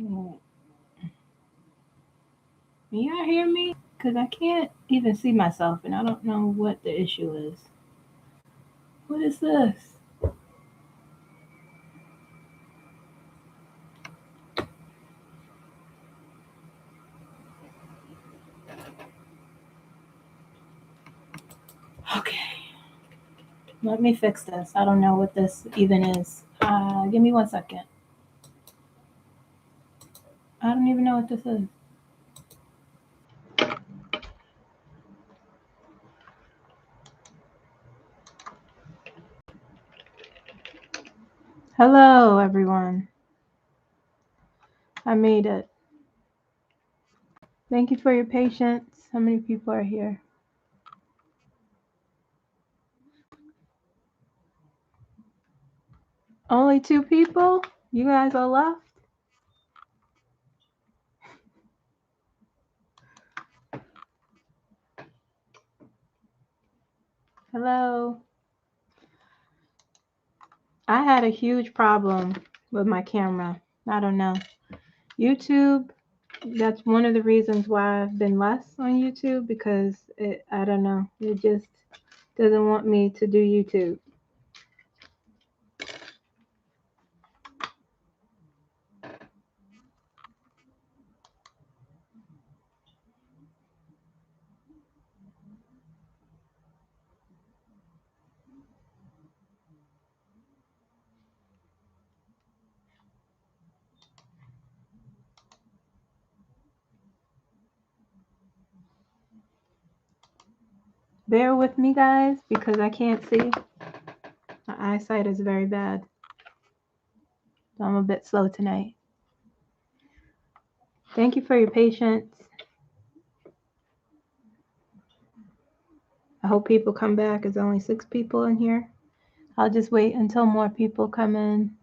Mm, can y'all hear me? Because I can't even see myself and I don't know what the issue is. What is this? Okay, let me fix this. I don't know what this even is. Give me 1 second. I don't even know what this is. Hello, everyone. I made it. Thank you for your patience. How many people are here? Only 2 people? You guys all left? Hello. I had a huge problem with my camera. I don't know. YouTube, that's one of the reasons why I've been less on YouTube because I don't know. It just doesn't want me to do YouTube. Bear with me, guys, because I can't see. My eyesight is very bad. So I'm a bit slow tonight. Thank you for your patience. I hope people come back. There's only 6 people in here. I'll just wait until more people come in.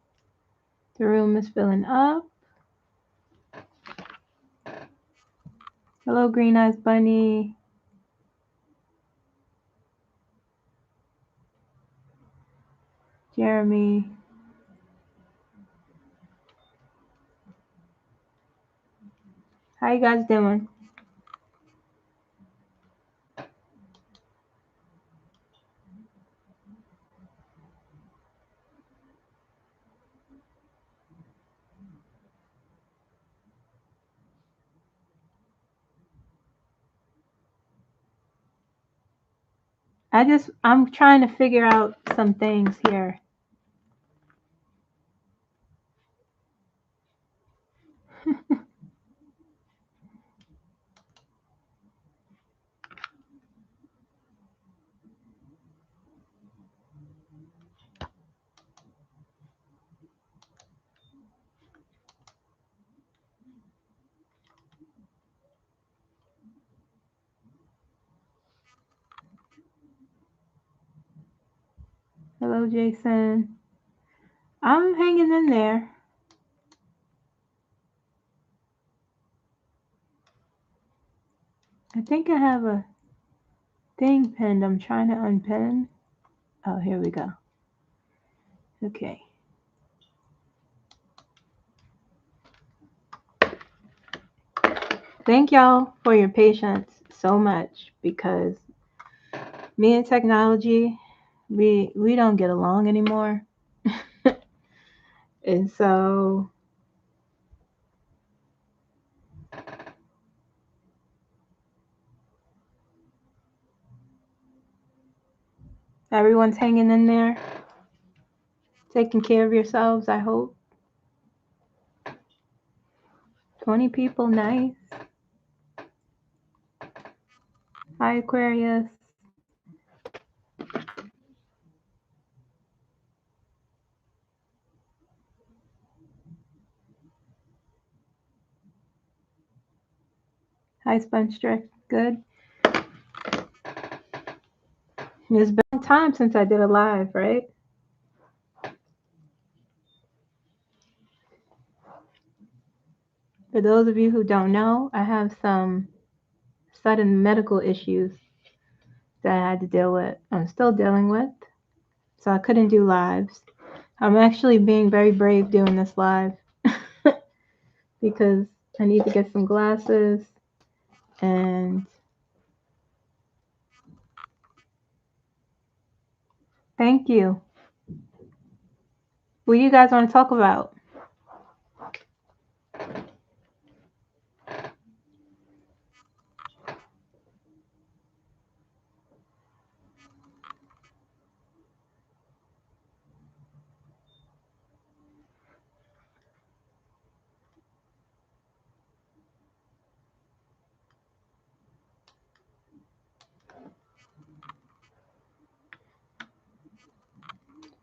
The room is filling up. Hello, Green Eyes Bunny. Jeremy. How you guys doing? I'm trying to figure out some things here. Hello, Jason. I'm hanging in there. I think I have a thing pinned. I'm trying to unpin. Oh, here we go. Okay. Thank y'all for your patience so much because me and technology, we don't get along anymore. And so everyone's hanging in there, taking care of yourselves, I hope. 20 people, nice. Hi, Aquarius. Hi, Sponge. Good. It's been a time since I did a live, right? For those of you who don't know, I have some sudden medical issues that I had to deal with. I'm still dealing with. So I couldn't do lives. I'm actually being very brave doing this live because I need to get some glasses and thank you. What do you guys want to talk about?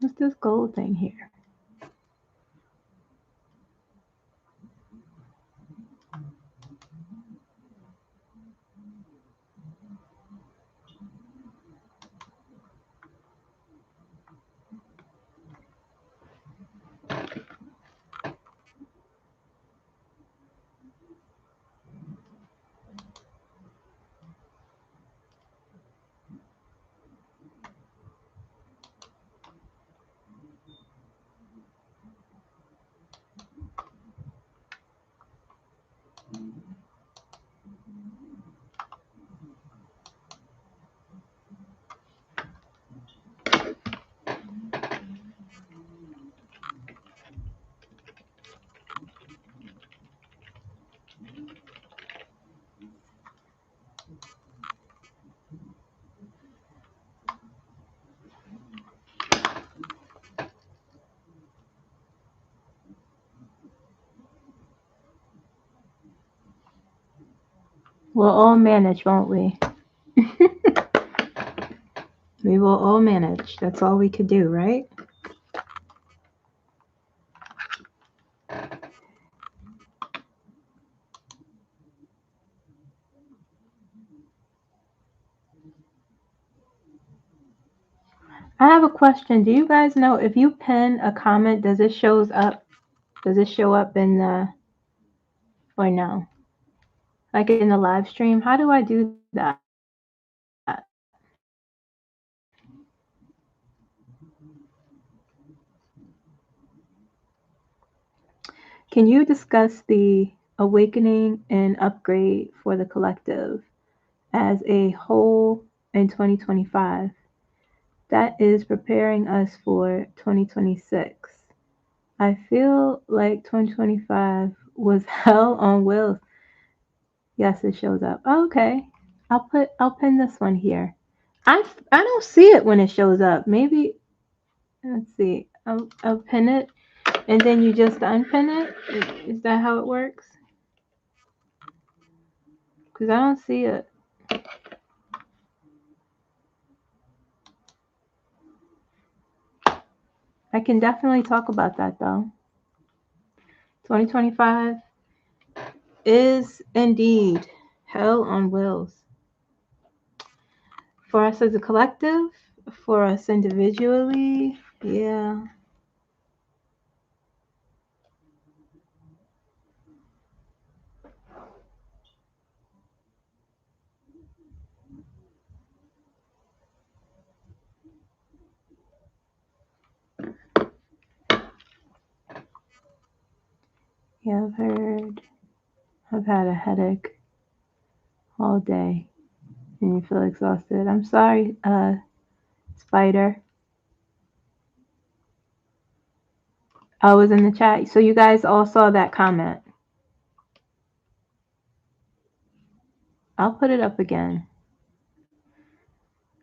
What's this gold thing here? We'll all manage, won't we? We will all manage. That's all we could do, right? I have a question. Do you guys know if you pin a comment, does it shows up? Does it show up in the or no? Like in the live stream? How do I do that? Can you discuss the awakening and upgrade for the collective as a whole in 2025? That is preparing us for 2026. I feel like 2025 was hell on wheels. Yes, it shows up. Oh, okay. I'll pin this one here. I don't see it when it shows up. Maybe let's see. I'll pin it and then you just unpin it. Is that how it works? Because I don't see it. I can definitely talk about that though. 2025 is indeed hell on wheels. For us as a collective, for us individually, yeah. Yeah, I've had a headache all day and you feel exhausted. I'm sorry, Spider. I was in the chat. So you guys all saw that comment. I'll put it up again.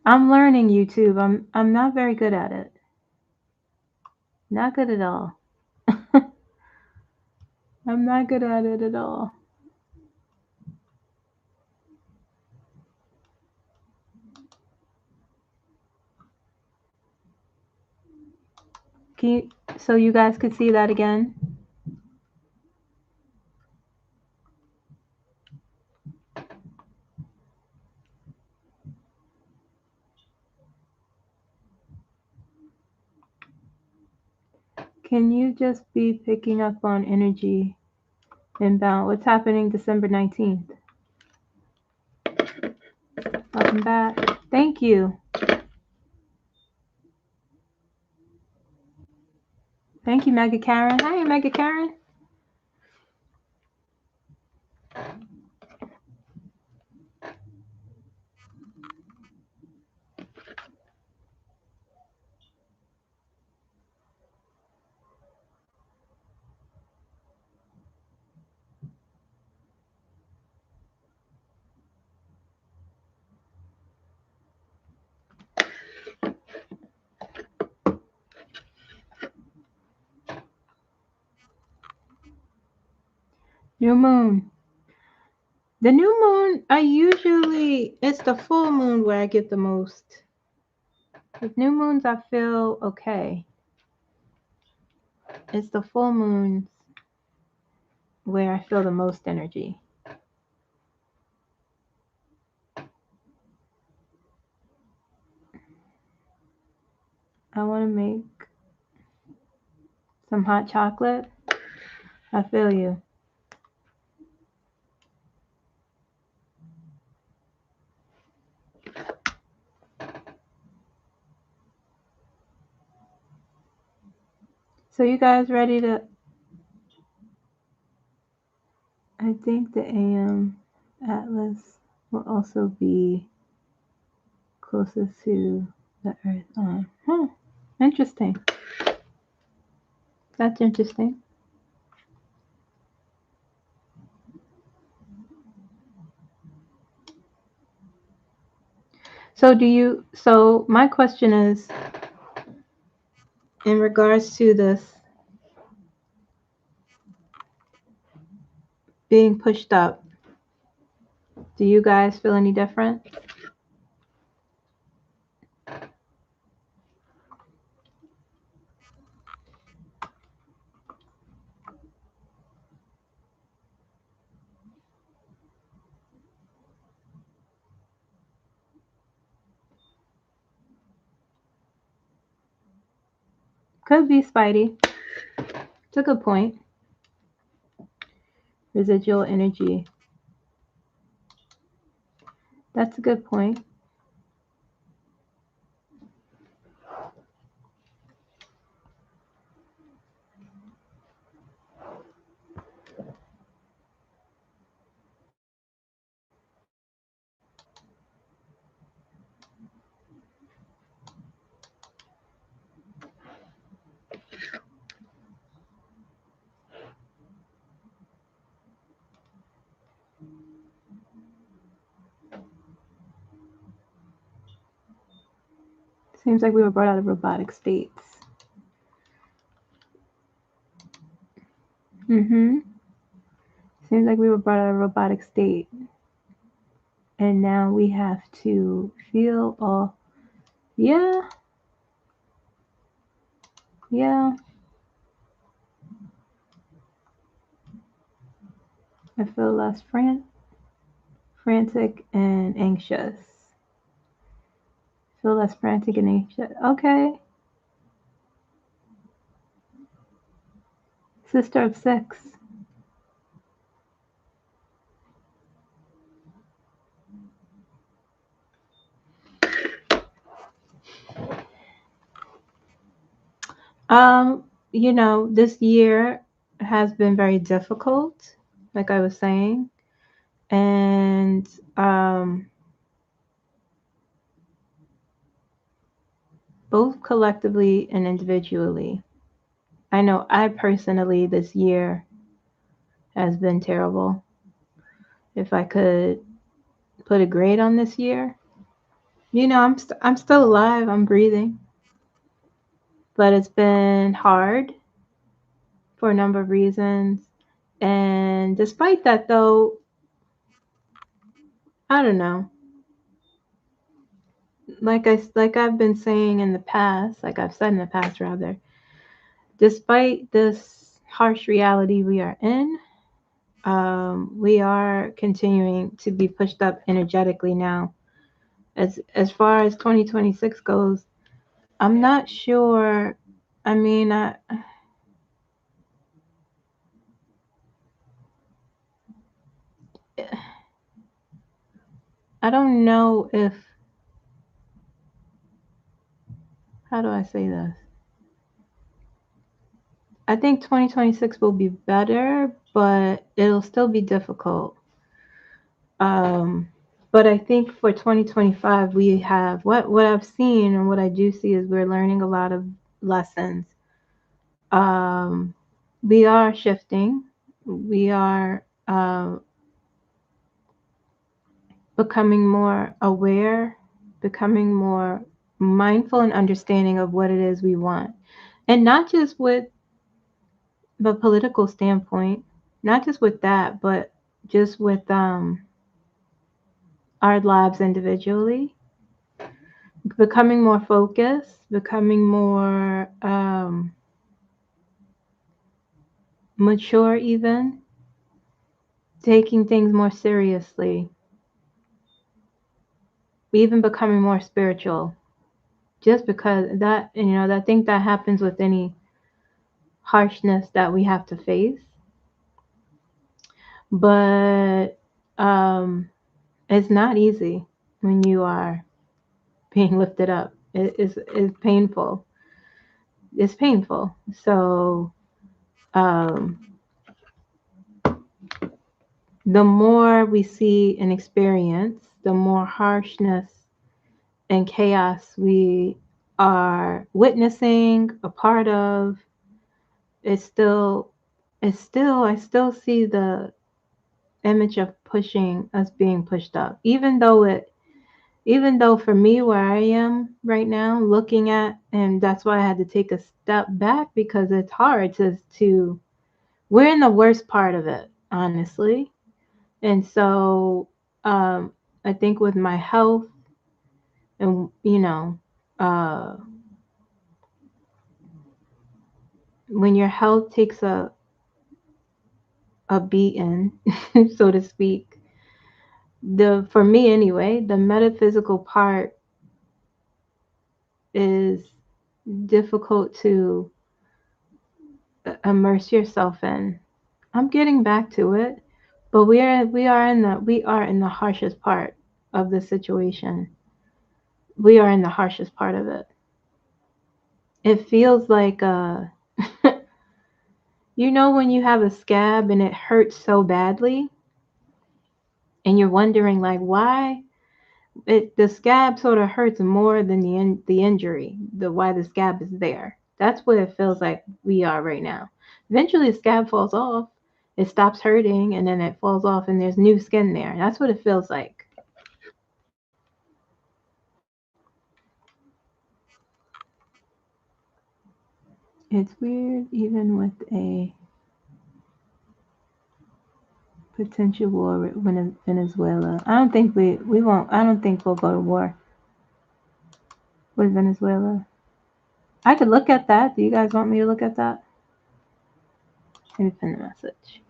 I'm learning YouTube. I'm not very good at it. Not good at all. I'm not good at it at all. So you guys could see that again? Can you just be picking up on energy inbound? What's happening December 19th? Welcome back. Thank you. Thank you, Mega Karen. Hi, Mega Karen. New moon. The new moon, it's the full moon where I get the most. With new moons, I feel okay. It's the full moons where I feel the most energy. I want to make some hot chocolate. I feel you. So you guys ready to? I think the AM Atlas will also be closest to the Earth. Interesting. That's interesting. So my question is, in regards to this being pushed up, do you guys feel any different? Could be Spidey. It's a good point. Residual energy. That's a good point. Seems like we were brought out of robotic states. Seems like we were brought out of robotic state. And now we have to feel all. Yeah. Yeah. I feel less frantic and anxious. Feel less frantic and anxious. Okay. Sister of Six. This year has been very difficult, like I was saying, and both collectively and individually. I know I personally this year has been terrible. If I could put a grade on this year, I'm still alive. I'm breathing, but it's been hard for a number of reasons. And despite that, though, I don't know. Like I've been saying in the past, like I've said in the past rather, despite this harsh reality we are in, we are continuing to be pushed up energetically now. As far as 2026 goes, I'm not sure. I mean, I don't know if, how do I say this? I think 2026 will be better, but it'll still be difficult. Um, but I think for 2025, we have what I've seen and what I do see is we're learning a lot of lessons. Um, we are shifting. We are becoming more aware, becoming more mindful and understanding of what it is we want. And not just with the political standpoint. not just with that, but just with our lives individually, becoming more focused, becoming more mature, even taking things more seriously, even becoming more spiritual. Just because that, I think that happens with any harshness that we have to face. But it's not easy when you are being lifted up. It's painful. It's painful. So um, the more we see and experience, the more harshness and chaos we are witnessing, a part of. It's still, I still see the image of pushing us being pushed up, even though for me where I am right now looking at, and that's why I had to take a step back, because it's hard to we're in the worst part of it, honestly. And so I think with my health, and when your health takes a beating, so to speak, the for me anyway, the metaphysical part is difficult to immerse yourself in. I'm getting back to it, but we are in the harshest part of the situation. We are in the harshest part of it. It feels like when you have a scab and it hurts so badly, and you're wondering like why the scab sort of hurts more than the injury, the why the scab is there. That's what it feels like we are right now. Eventually the scab falls off, it stops hurting, and then it falls off and there's new skin there. That's what it feels like. It's weird, even with a potential war with Venezuela. We won't. I don't think we'll go to war with Venezuela. I could look at that. Do you guys want me to look at that? Let me pin the message.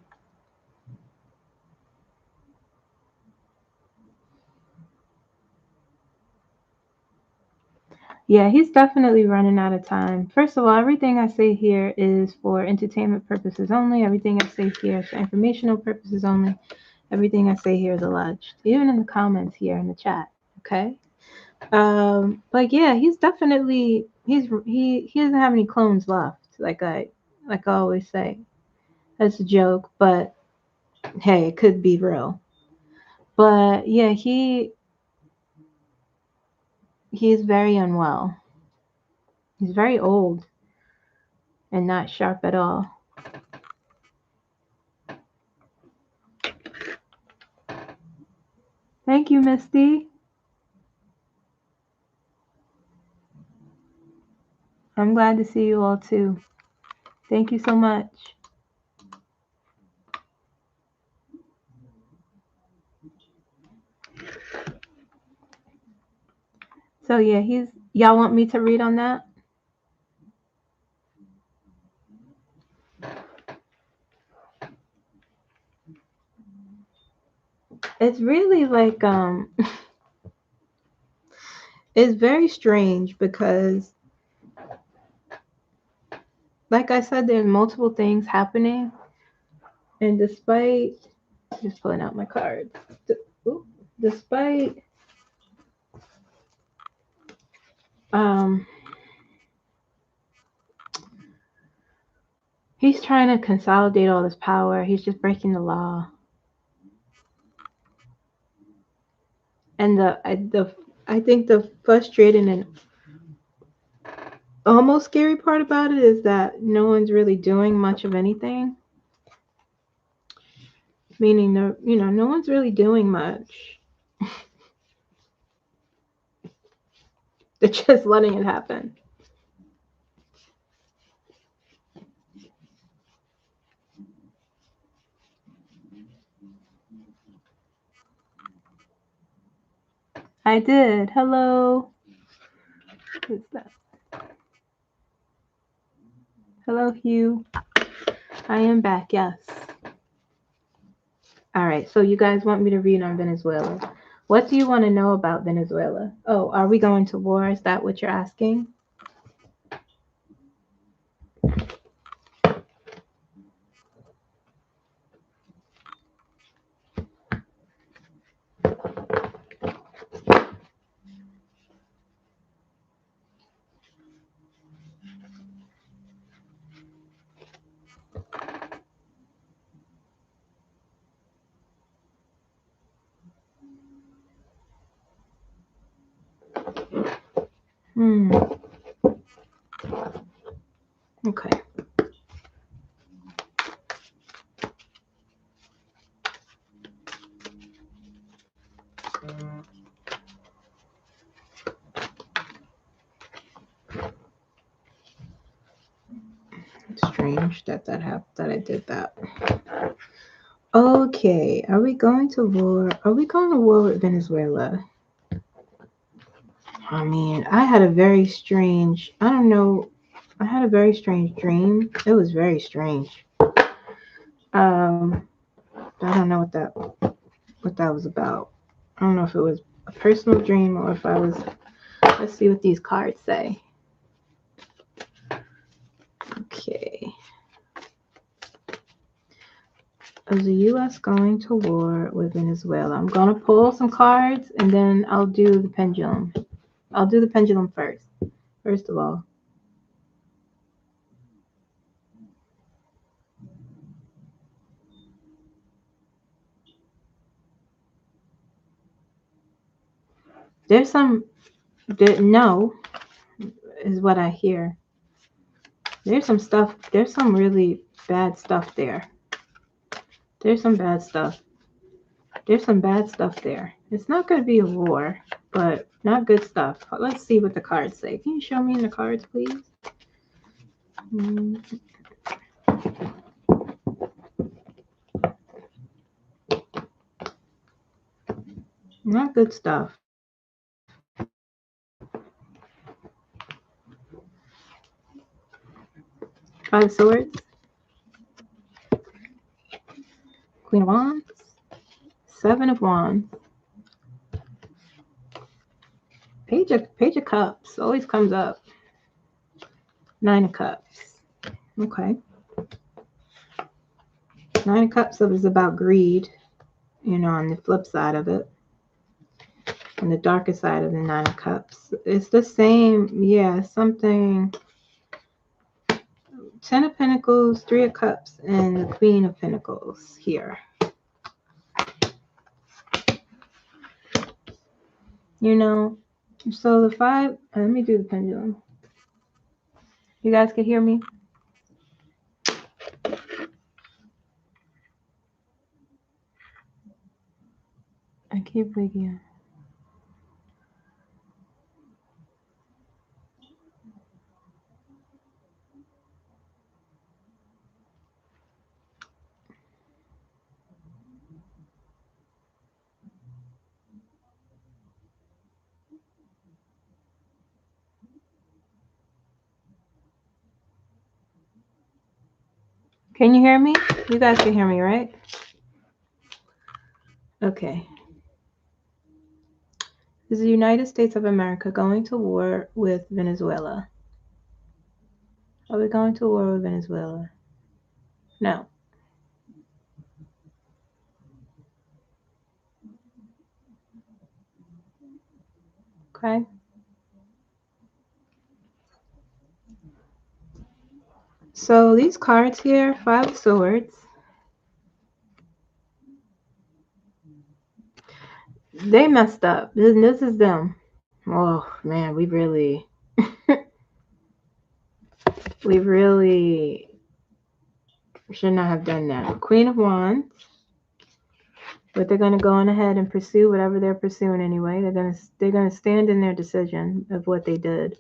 Yeah, he's definitely running out of time. First of all, everything I say here is for entertainment purposes only. Everything I say here is for informational purposes only. Everything I say here is alleged, even in the comments here in the chat. Okay. But yeah, he's definitely he doesn't have any clones left. Like I always say, that's a joke, but hey, it could be real. But yeah, he's very unwell. He's very old and not sharp at all. Thank you, Misty. I'm glad to see you all too. Thank you so much. So yeah, y'all want me to read on that? It's really like it's very strange because like I said, there's multiple things happening, and despite just pulling out my cards. Despite um he's trying to consolidate all this power, he's just breaking the law. And I think the frustrating and almost scary part about it is that no one's really doing much of anything. Meaning, no one's really doing much. They're just letting it happen. I did. Hello. Who's that? Hello, Hugh. I am back. Yes. All right. So you guys want me to read on Venezuela? What do you want to know about Venezuela? Oh, are we going to war? Is that what you're asking? Okay. It's strange that I did that. Okay. Are we going to war? Are we going to war with Venezuela? I mean, I had a very strange, I don't know, I had a very strange dream. It was very strange. I don't know what that was about. I don't know if it was a personal dream or if I was, let's see what these cards say. Okay. Is the U.S. going to war with Venezuela? I'm going to pull some cards and then I'll do the pendulum. I'll do the pendulum first of all. There's some, no, is what I hear. There's some stuff, there's some really bad stuff there. There's some bad stuff. There's some bad stuff there. It's not going to be a war, but not good stuff. Let's see what the cards say. Can you show me in the cards, please? Not good stuff. Five of Swords. Queen of Wands. Seven of Wands. Page of Cups always comes up. Nine of Cups. Okay. Nine of Cups is about greed, you know, on the flip side of it. On the darker side of the Nine of Cups. It's the same, yeah, something. Ten of Pentacles, Three of Cups, and the Queen of Pentacles here. You know, so the five, let me do the pendulum. You guys can hear me? I keep waking. Can you hear me? You guys can hear me, right? Okay. Is the United States of America going to war with Venezuela? Are we going to war with Venezuela? No. Okay. So these cards here, Five of Swords. They messed up. This is them. Oh man, we really should not have done that. Queen of Wands. But they're going to go on ahead and pursue whatever they're pursuing anyway. They're going to stand in their decision of what they did.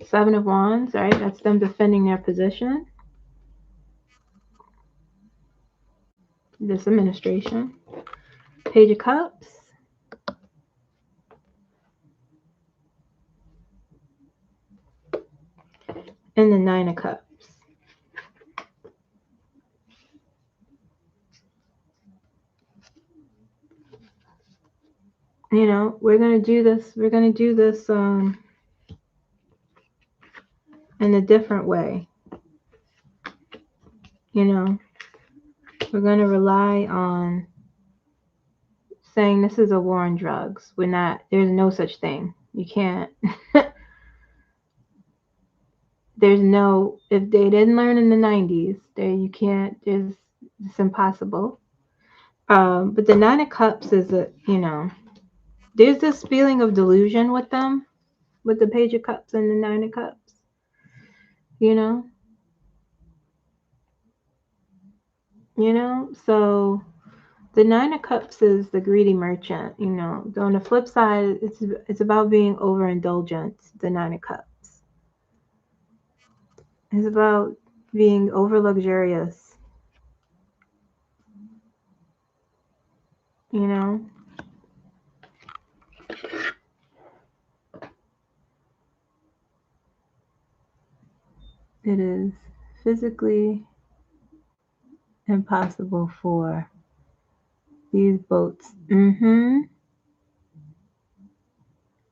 Seven of Wands, right? That's them defending their position. This administration. Page of Cups. and the Nine of Cups. You know, we're going to do this in a different way. You know, we're going to rely on saying this is a war on drugs. There's no such thing. You can't, if they didn't learn in the 90s, it's impossible. But the Nine of Cups is there's this feeling of delusion with them, with the Page of Cups and the Nine of Cups, you know? So the Nine of Cups is the greedy merchant, On the flip side, it's about being overindulgent, the Nine of Cups. It's about being over luxurious, It is physically impossible for these boats.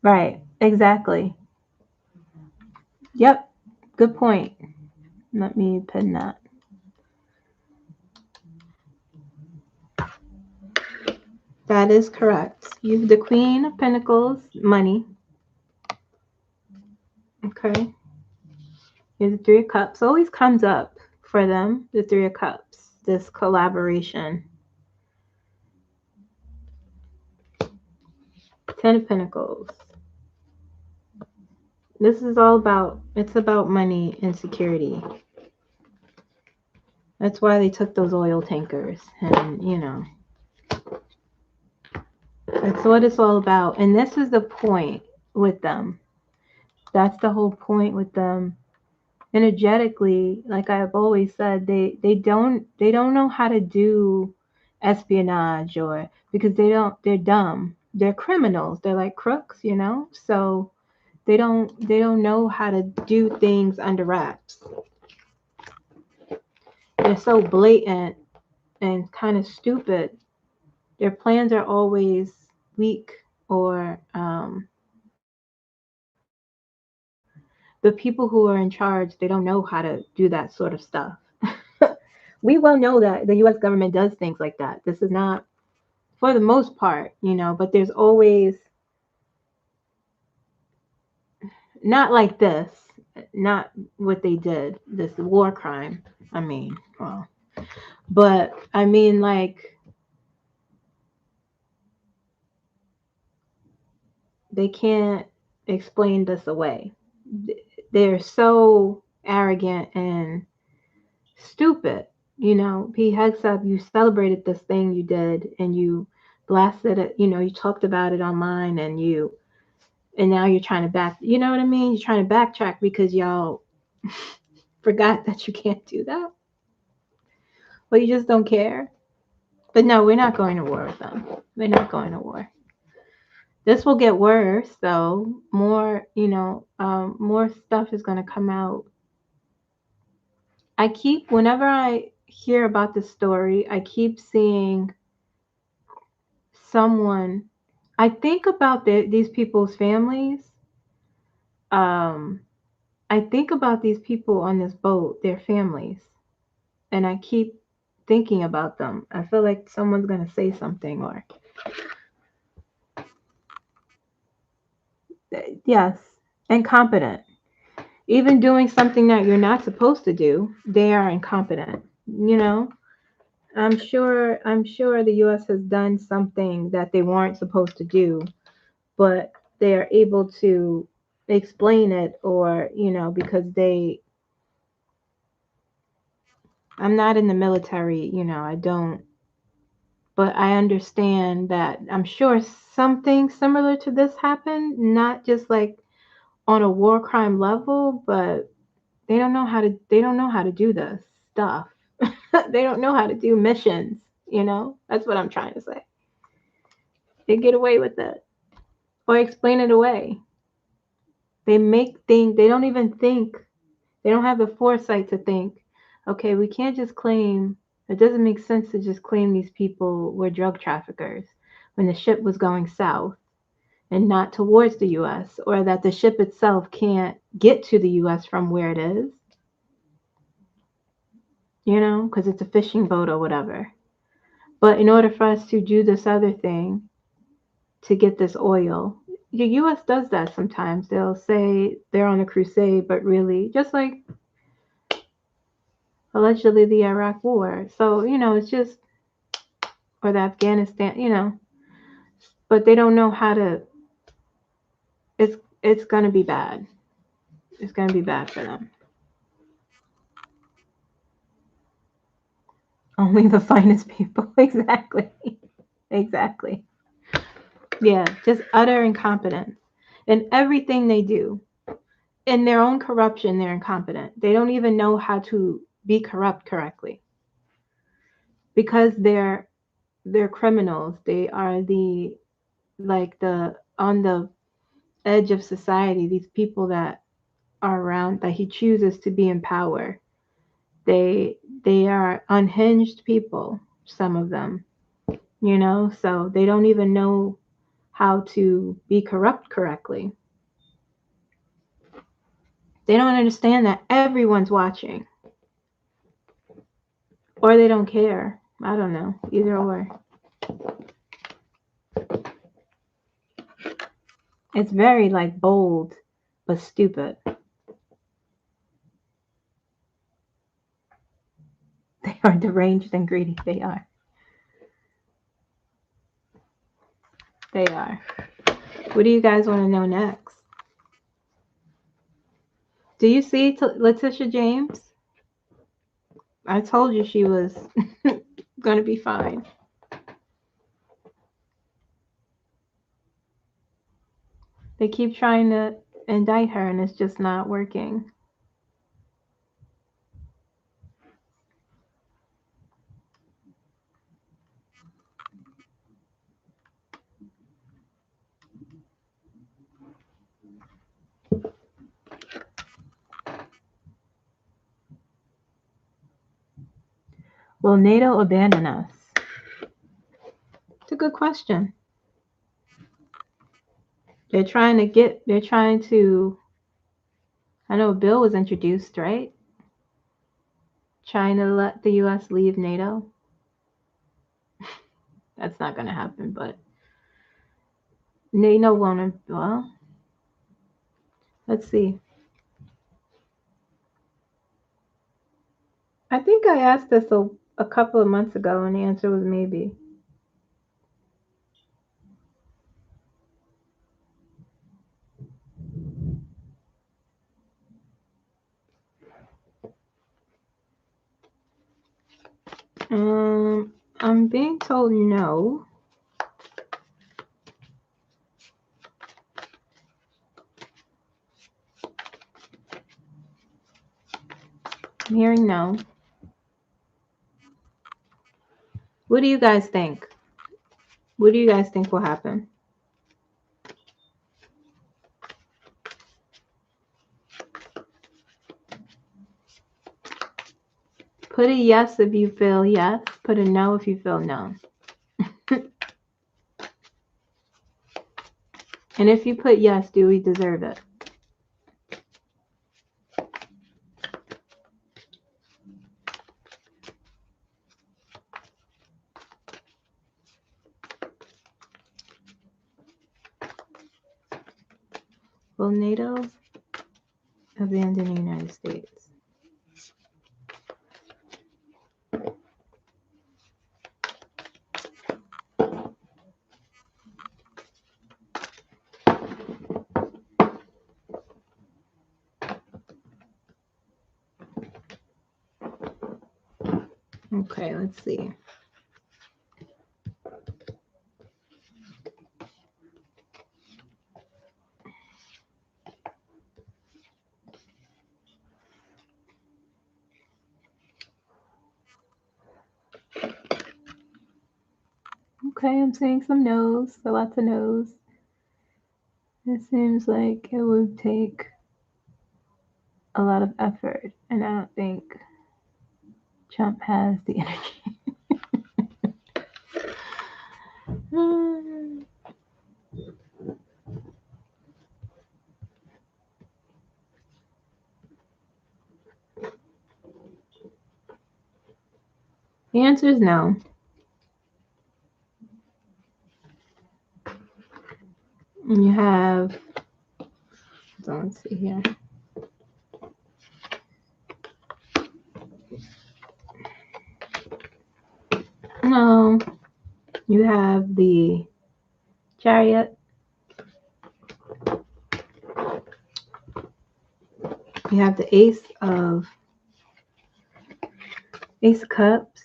Right, exactly. Yep, good point. Let me pin that. That is correct. You have the Queen of Pentacles, money. Okay. You have the Three of Cups. Always comes up for them, the Three of Cups, this collaboration. Ten of Pentacles. This is it's about money and security. That's why they took those oil tankers. And, that's what it's all about. And this is the point with them. That's the whole point with them. Energetically, like I've always said, they don't know how to do espionage, or because they're dumb. They're criminals. They're like crooks, So they don't know how to do things under wraps. They're so blatant and kind of stupid. Their plans are always weak, or the people who are in charge, they don't know how to do that sort of stuff. We well know that the U.S. government does things like that. This is not, for the most part, but there's always, not like this, not what they did, this war crime. But I mean, like, they can't explain this away. They're so arrogant and stupid. Pete Hegseth, you celebrated this thing you did, and you blasted it, you talked about it online, and now you're trying to you know what I mean? You're trying to backtrack because y'all forgot that you can't do that. Well, you just don't care. But no, we're not going to war with them. We're not going to war. This will get worse, though. More, more stuff is going to come out. Whenever I hear about this story, I keep seeing someone. I think about these people's families. I think about these people on this boat, their families, and I keep thinking about them. I feel like someone's going to say something, or yes, incompetent. Even doing something that you're not supposed to do, they are incompetent. I'm sure the US has done something that they weren't supposed to do, but they are able to explain it, or because I'm not in the military, I don't, but I understand that I'm sure something similar to this happened, not just like on a war crime level, but they don't know how to do this stuff. They don't know how to do missions, That's what I'm trying to say. They get away with it, or explain it away. They don't even think. They don't have the foresight to think, okay, we can't just claim, it doesn't make sense to just claim these people were drug traffickers when the ship was going south and not towards the US, or that the ship itself can't get to the US from where it is, because it's a fishing boat or whatever. But in order for us to do this other thing, to get this oil, the US does that sometimes. They'll say they're on a crusade, but really, just like allegedly the Iraq War. So, it's just, or the Afghanistan, but they don't know how to, it's going to be bad. It's going to be bad for them. Only the finest people. Exactly. Exactly. Yeah, just utter incompetence in everything they do. In their own corruption, they're incompetent. They don't even know how to be corrupt correctly because they're criminals. They are the on the edge of society. These people that are around that he chooses to be in power. They are unhinged people. Some of them, so they don't even know how to be corrupt correctly. They don't understand that everyone's watching. Or they don't care. I don't know. Either or. It's very bold but stupid. They are deranged and greedy. They are. They are. What do you guys want to know next? Do you see Letitia James? I told you she was going to be fine. They keep trying to indict her and it's just not working. Will NATO abandon us? It's a good question. They're trying to, I know a bill was introduced, right? Trying to let the US leave NATO. That's not going to happen, but NATO won't, well, let's see. I think I asked this a couple of months ago and the answer was maybe. I'm being told no. I'm hearing no. What do you guys think? What do you guys think will happen? Put a yes if you feel yes. Put a no if you feel no. And if you put yes, do we deserve it? Will NATO abandon the United States? Okay, let's see. Okay, I'm seeing some no's, so lots of no's. It seems like it would take a lot of effort, and I don't think Trump has the energy. The answer is no. And you have, so let's see here. No, you have the Chariot. You have the Ace of Cups,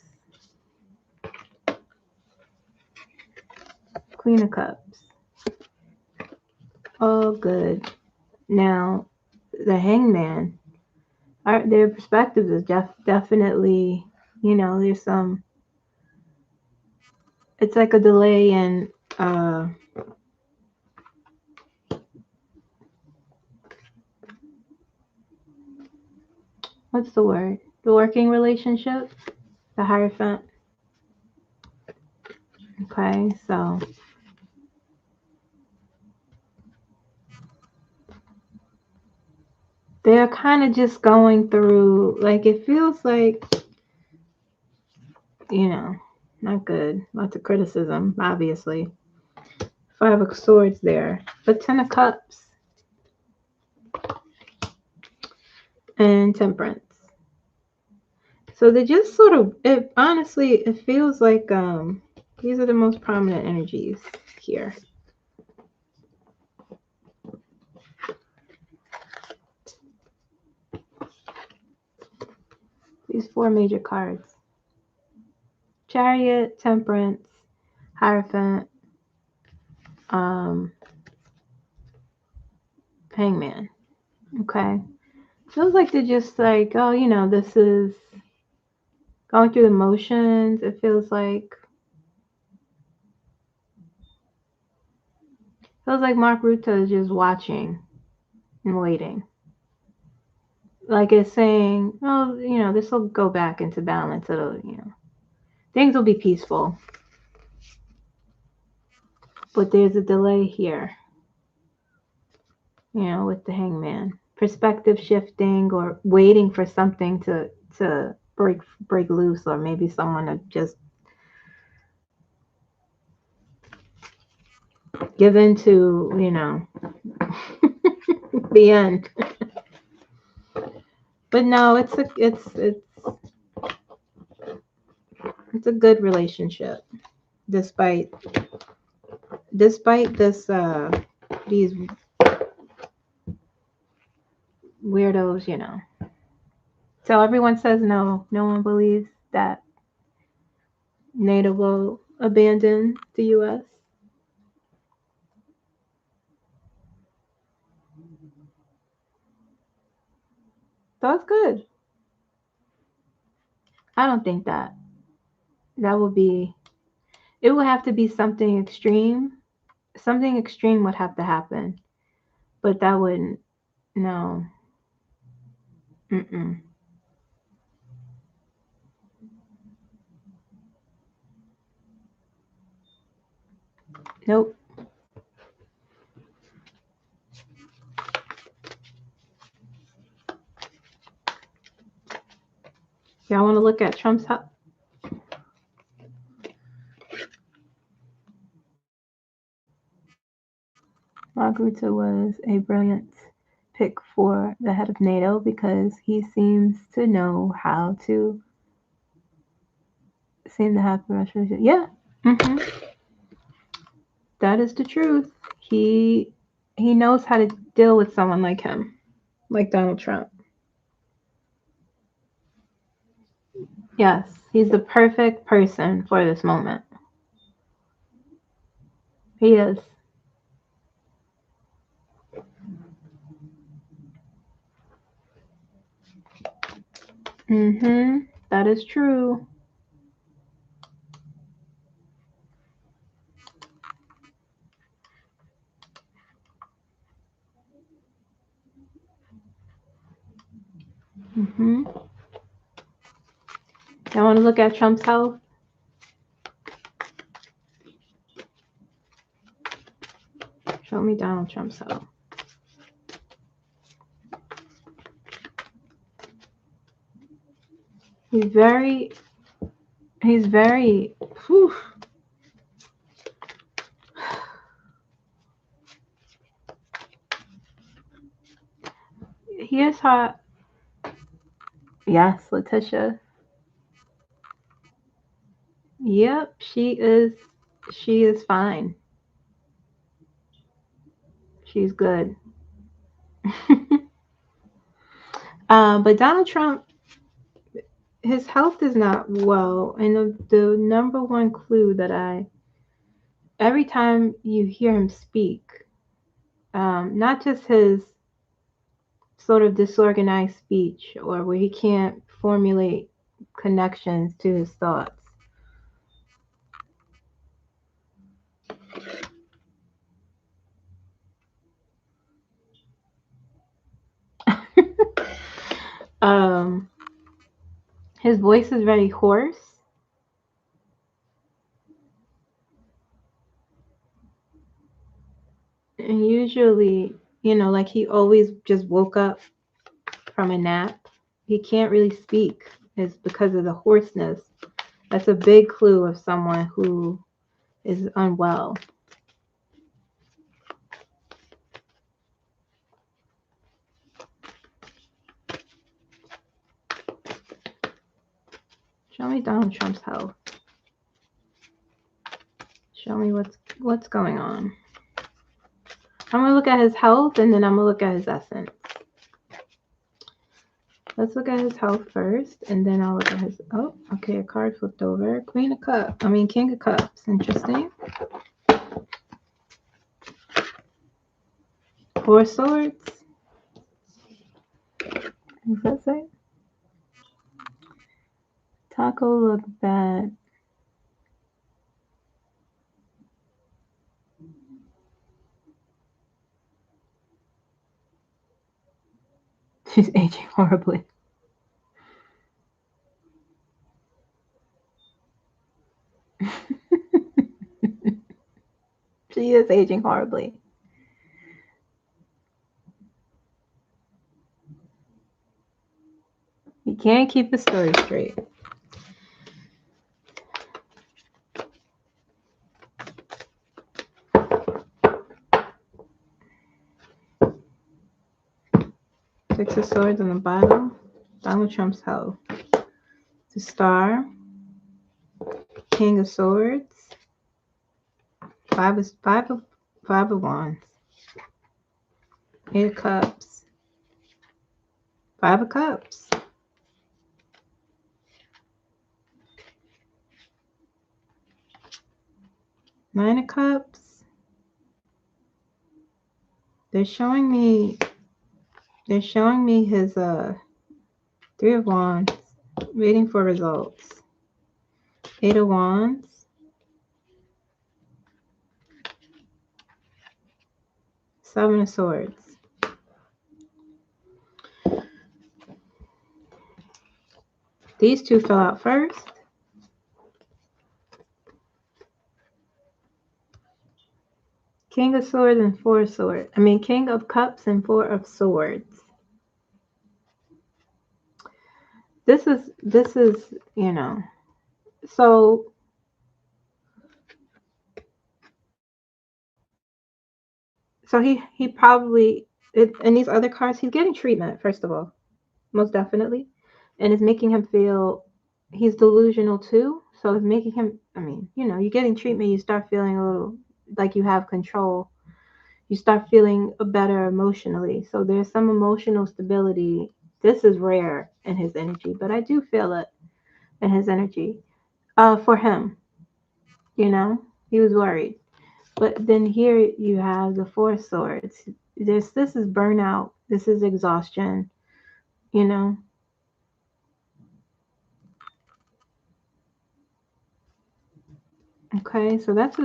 Queen of Cups. All good. Now, the Hangman, their perspective is definitely, there's some, it's like a delay in, what's the word? The working relationship, the Hierophant. Okay, so they're kind of just going through, like, it feels like, not good. Lots of criticism, obviously. 5 of Swords there, but 10 of Cups and Temperance. So they just sort of, honestly, it feels like these are the most prominent energies here. These 4 major cards. Chariot, Temperance, Hierophant, Hangman. Okay. Feels like they're just like, oh, this is going through the motions. It feels like Mark Rutte is just watching and waiting. Like it's saying, oh, this will go back into balance. It'll, things will be peaceful. But there's a delay here, with the Hangman. Perspective shifting or waiting for something to break loose, or maybe someone to just give into, the end. But no, it's a good relationship, despite this these weirdos. So everyone says no. No one believes that NATO will abandon the U.S. So it's good. I don't think that. That would be. It would have to be something extreme. Something extreme would have to happen, but that wouldn't. No. Mm-mm. Nope. Y'all want to look at Trump's house? Mark Rutte was a brilliant pick for the head of NATO because he seems to know how to have Russia. Yeah. Mm-hmm. That is the truth. He knows how to deal with someone like him, like Donald Trump. Yes, he's the perfect person for this moment. He is. Mm-hmm. That is true. I want to look at Trump's health. Show me Donald Trump's health. He's very, whew. He is hot. Yes, Letitia. Yep, she is fine. She's good. But Donald Trump, his health is not well. And the number one clue that every time you hear him speak, not just his sort of disorganized speech or where he can't formulate connections to his thoughts. His voice is very hoarse. And usually, like he always just woke up from a nap. He can't really speak. It's because of the hoarseness. That's a big clue of someone who is unwell. Show me Donald Trump's health. Show me what's going on. I'm going to look at his health and then I'm going to look at his essence. Let's look at his health first and then I'll look at his... Oh, okay, a card flipped over. King of Cups. Interesting. Four of Swords. What does that say? Taco look bad. She's aging horribly. She is aging horribly. He can't keep the story straight. Six of Swords on the bottom. Donald Trump's health. The Star. King of Swords. Five of Wands. Eight of Cups. Five of Cups. Nine of Cups. They're showing me his Three of Wands. Waiting for results. Eight of Wands. Seven of Swords. These two fell out first. King of Swords and Four of Swords. King of Cups and Four of Swords. This is, so he probably, in these other cards, he's getting treatment, first of all, most definitely. And it's making him feel he's delusional too. So it's making him, you're getting treatment, you start feeling a little like you have control. You start feeling better emotionally. So there's some emotional stability. This is rare in his energy, but I do feel it in his energy. For him, he was worried. But then here you have the Four of Swords. This is burnout. This is exhaustion. Okay, so this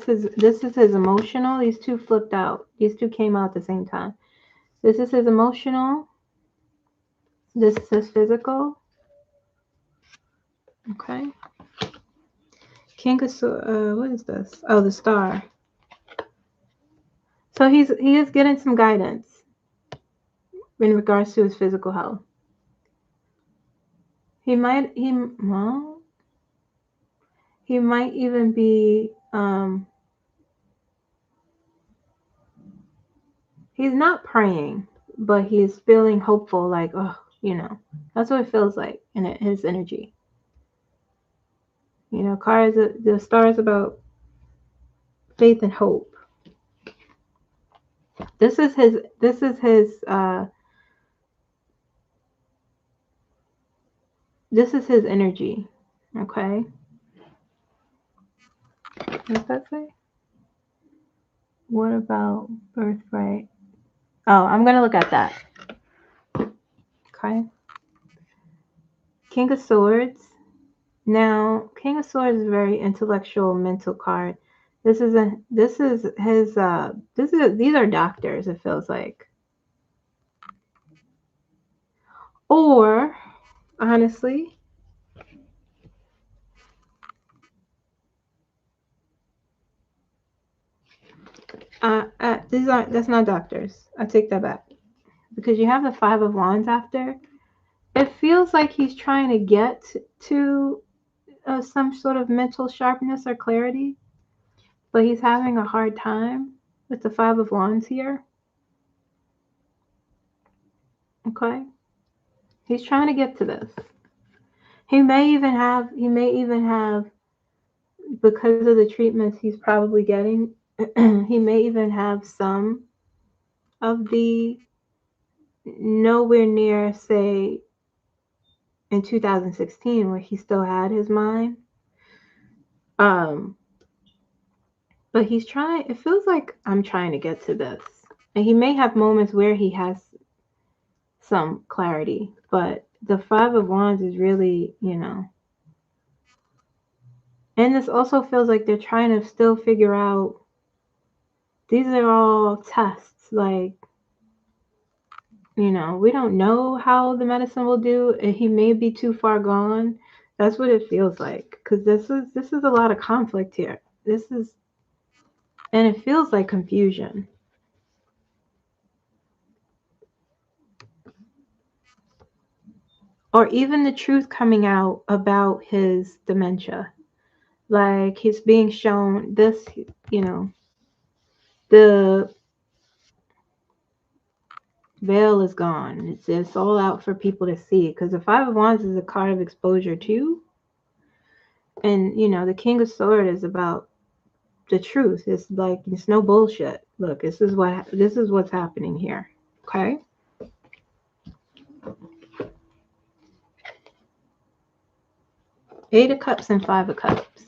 is his emotional. These two flipped out. These two came out at the same time. This is his emotional. This is his physical. Okay. King of what is this? Oh, the star. So he is getting some guidance in regards to his physical health. He might even be he's not praying, but he is feeling hopeful, like, oh, that's what it feels like in his energy. The star is about faith and hope. This is his energy. Okay. What does that say? What about birthright? Oh, I'm gonna look at that. Okay. King of Swords. Now, King of Swords is a very intellectual, mental card. These are doctors, it feels like. Or, honestly, that's not doctors. I take that back. Because you have the Five of Wands after. It feels like he's trying to get to some sort of mental sharpness or clarity, but he's having a hard time with the Five of Wands here. Okay? He's trying to get to this. He may even have, because of the treatments he's probably getting, he may even have some of the nowhere near, say, in 2016, where he still had his mind. But he's trying, it feels like I'm trying to get to this. And he may have moments where he has some clarity, but the Five of Wands is really, and this also feels like they're trying to still figure out, these are all tests. Like, we don't know how the medicine will do. And he may be too far gone. That's what it feels like. Because this is a lot of conflict here. And it feels like confusion. Or even the truth coming out about his dementia. Like, he's being shown this, the veil is gone. It's all out for people to see. Because the Five of Wands is a card of exposure too. And, the King of Swords is about the truth. It's like, it's no bullshit. Look, this is what's happening here. Okay? Eight of Cups and Five of Cups.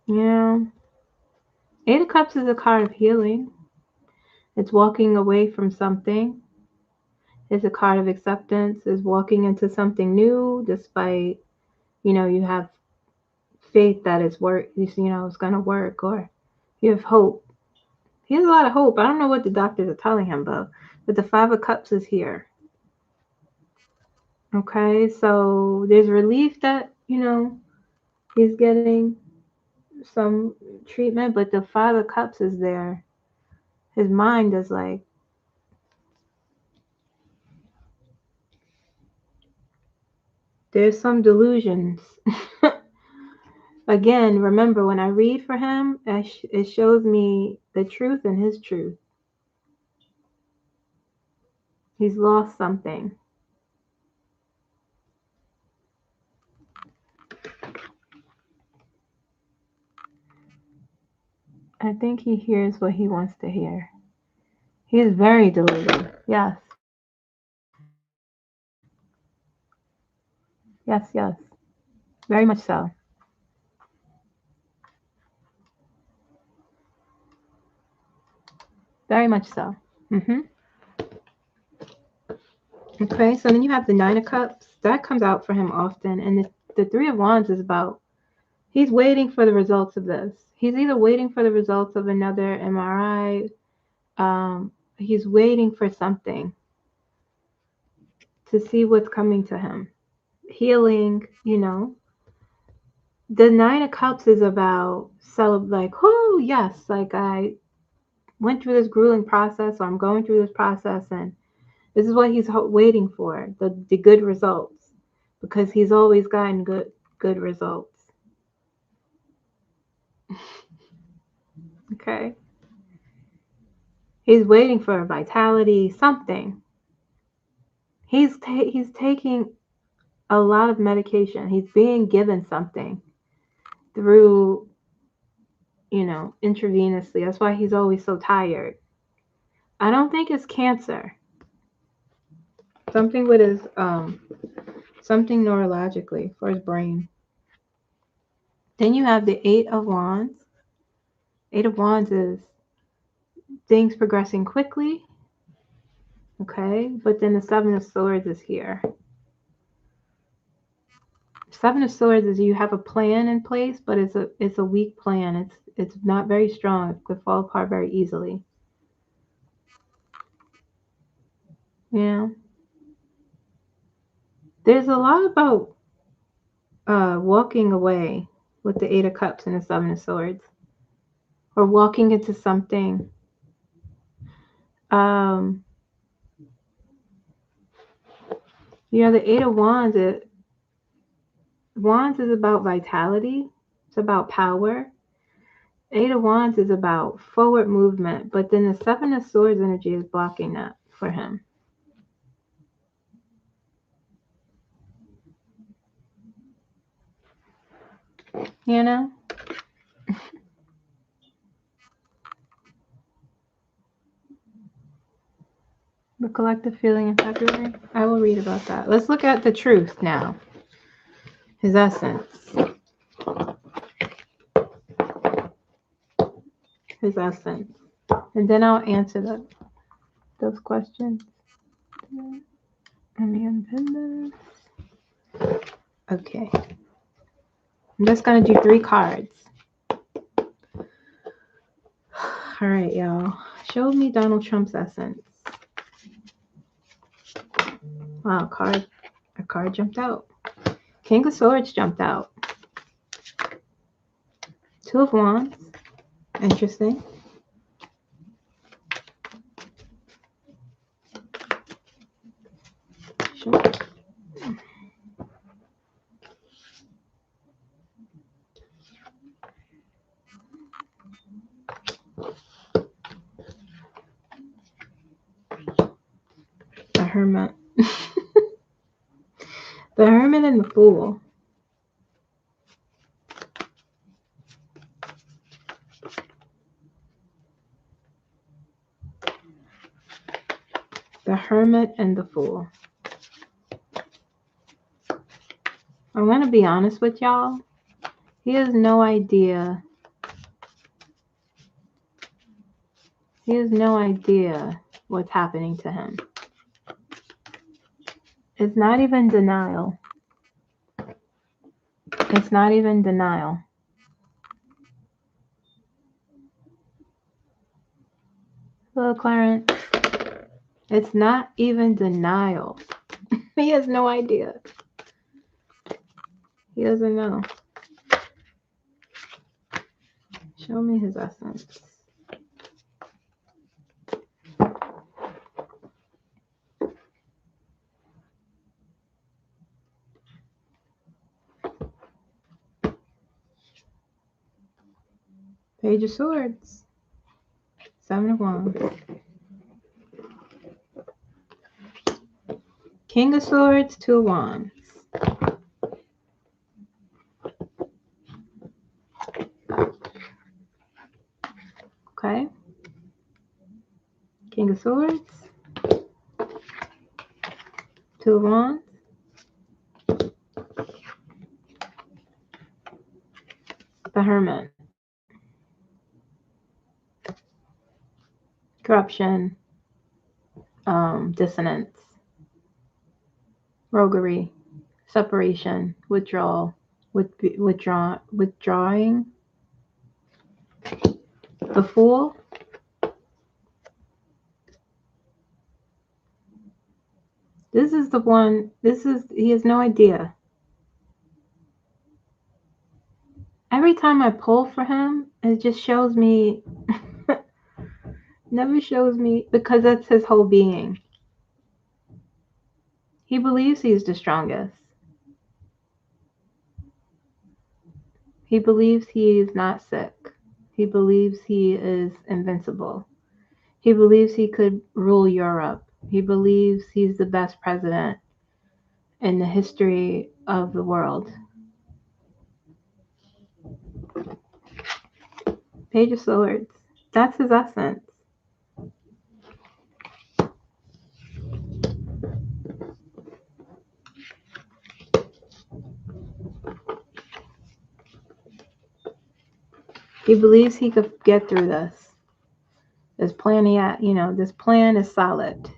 Yeah. Eight of Cups is a card of healing. It's walking away from something. It's a card of acceptance. It's walking into something new despite, you have faith that it's it's going to work, or you have hope. He has a lot of hope. I don't know what the doctors are telling him, but the Five of Cups is here. Okay, so there's relief that, he's getting some treatment, but the Five of Cups is there. His mind is like, there's some delusions. Again, remember, when I read for him, it shows me the truth and his truth. He's lost something. I think he hears what he wants to hear. He is very deluded. Yes. Yes, yes. Very much so. Very much so. Okay, so then you have the Nine of Cups. That comes out for him often. And the Three of Wands is about, he's waiting for the results of this. He's either waiting for the results of another MRI, He's waiting for something to see what's coming to him. Healing, you know. The Nine of Cups is about like, oh yes, like I went through this grueling process, or I'm going through this process, and this is what he's waiting for, the good results, because he's always gotten good results. Okay. He's waiting for vitality, something. He's taking a lot of medication. He's being given something through, intravenously. That's why he's always so tired. I don't think it's cancer. Something with his something neurologically for his brain. Then you have the Eight of Wands. Eight of Wands is things progressing quickly. Okay, but then the Seven of Swords is here. Seven of Swords is you have a plan in place, but it's a weak plan. It's not very strong. It could fall apart very easily. Yeah. There's a lot about walking away with the Eight of Cups and the Seven of Swords, or walking into something. The Eight of Wands. Wands is about vitality. It's about power. Eight of Wands is about forward movement, but then the Seven of Swords energy is blocking that for him. You know? The collective feeling in February. I will read about that. Let's look at the truth now. His essence. His essence. And then I'll answer those questions. Let me unpin this. Okay. I'm just going to do 3 cards. All right, y'all. Show me Donald Trump's essence. Wow, a card jumped out. King of Swords jumped out. Two of Wands. Interesting. Sure. The Hermit. The Hermit and the Fool. The Hermit and the Fool. I'm going to be honest with y'all. He has no idea. He has no idea what's happening to him. It's not even denial. It's not even denial. Hello, Clarence. It's not even denial. He has no idea. He doesn't know. Show me his essence. Page of Swords. Seven of Wands. King of Swords, Two of Wands. Okay. King of Swords. Two of Wands. The Hermit. Corruption. Dissonance. Roguery. Separation. Withdrawal. Withdrawing. The Fool. This is the one, he has no idea. Every time I pull for him, it just shows me, never shows me, because that's his whole being. He believes he's the strongest. He believes he is not sick. He believes he is invincible. He believes he could rule Europe. He believes he's the best president in the history of the world. Page of Swords. That's his essence. He believes he could get through this. This plan, this plan is solid.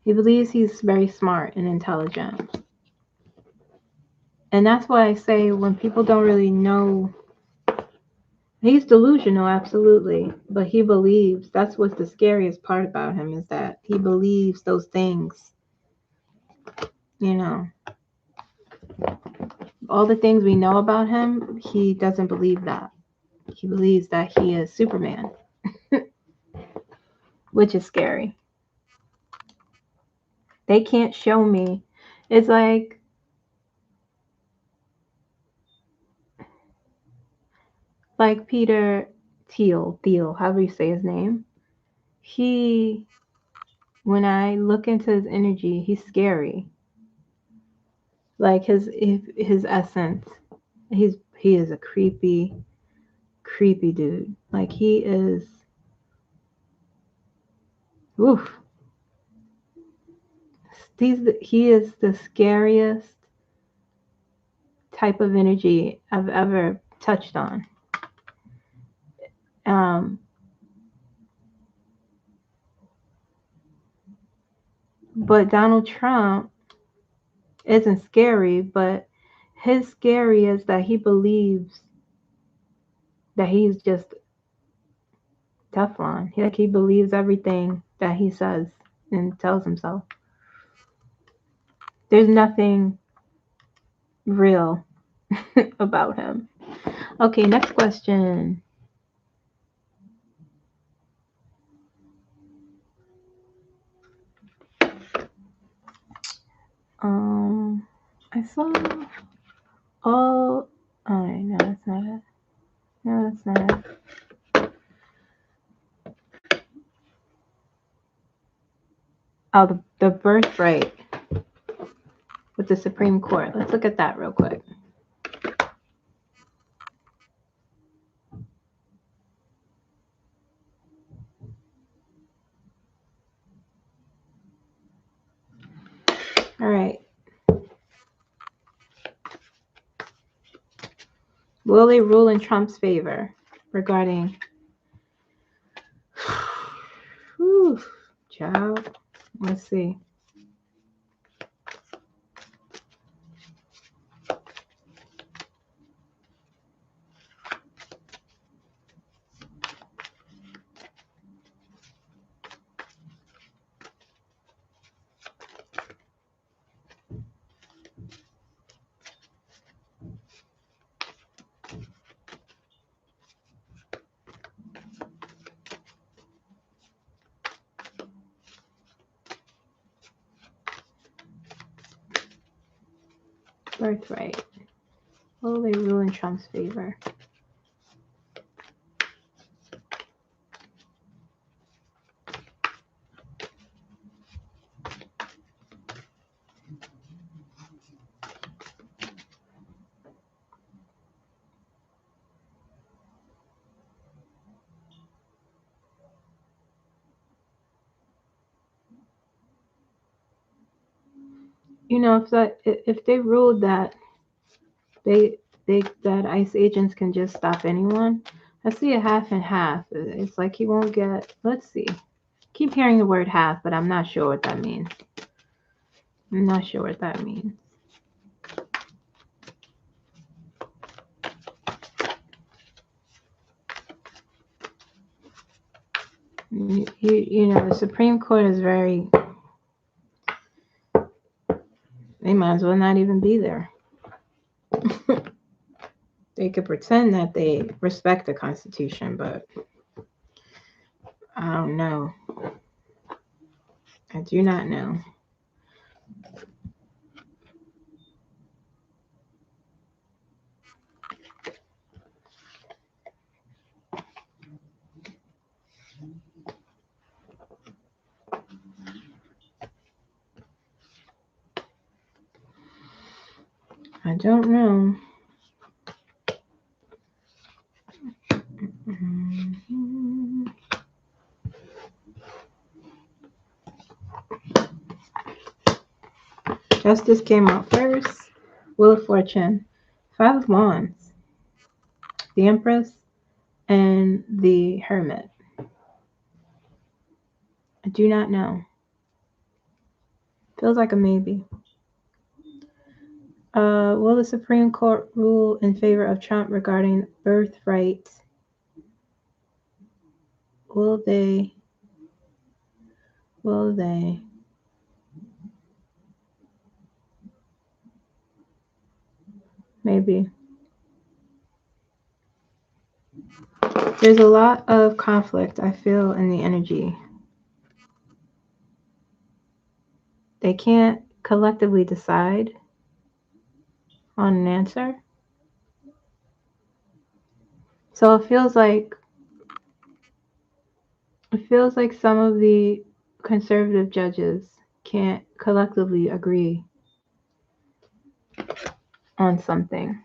He believes he's very smart and intelligent. And that's why I say when people don't really know, he's delusional, absolutely, but he believes. That's what's the scariest part about him, is that he believes those things. All the things we know about him, he doesn't believe that. He believes that he is Superman, which is scary. They can't show me. It's like Peter Thiel, however you say his name. When I look into his energy, he's scary. Like his essence, he is a creepy dude. Like he is, oof. He is the scariest type of energy I've ever touched on. But Donald Trump isn't scary, but his scary is that he believes that he's just Teflon. He believes everything that he says and tells himself. There's nothing real about him. Okay, next question. I saw all. Oh, no, that's not it. No, that's not it. Oh, the birthright with the Supreme Court. Let's look at that real quick. All right. Will they rule in Trump's favor regarding? Whew, child. Let's see. Birthright. Will they rule in Trump's favor? If they ruled that that ICE agents can just stop anyone, I see a half and half. It's like he won't get. Let's see. Keep hearing the word half, but I'm not sure what that means. I'm not sure what that means. The Supreme Court is very They might as well not even be there. They could pretend that they respect the Constitution, but I don't know. I do not know. I don't know. Justice came out first. Wheel of Fortune. 5 of Wands. The Empress and the Hermit. I do not know. Feels like a maybe. Will the Supreme Court rule in favor of Trump regarding birthright? Will they? Will they? Maybe. There's a lot of conflict, I feel, in the energy. They can't collectively decide on an answer. So it feels like some of the conservative judges can't collectively agree on something.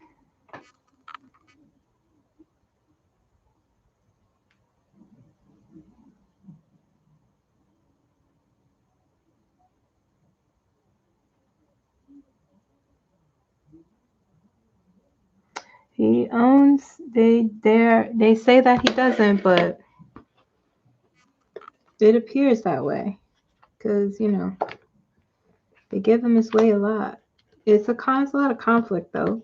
He owns, they say that he doesn't, but it appears that way because, they give him his way a lot. It's a lot of conflict though.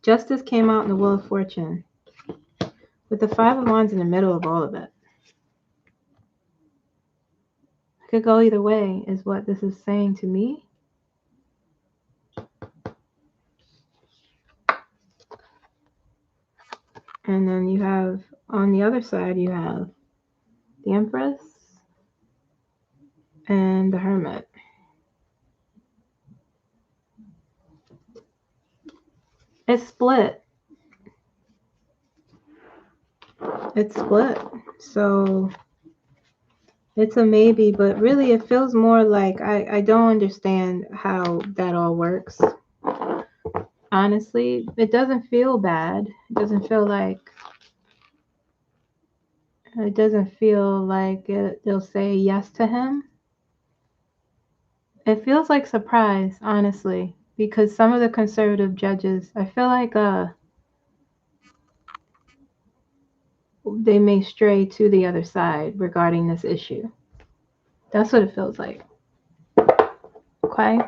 Justice came out in the Wheel of Fortune with the 5 of Wands in the middle of all of it. It could go either way, is what this is saying to me. And then you have, on the other side, you have the Empress and the Hermit. It's split. It's split. So it's a maybe, but really it feels more like I don't understand how that all works. Honestly, it doesn't feel bad. It doesn't feel like they'll say yes to him. It feels like surprise, honestly, because some of the conservative judges, I feel like they may stray to the other side regarding this issue. That's what it feels like. Okay?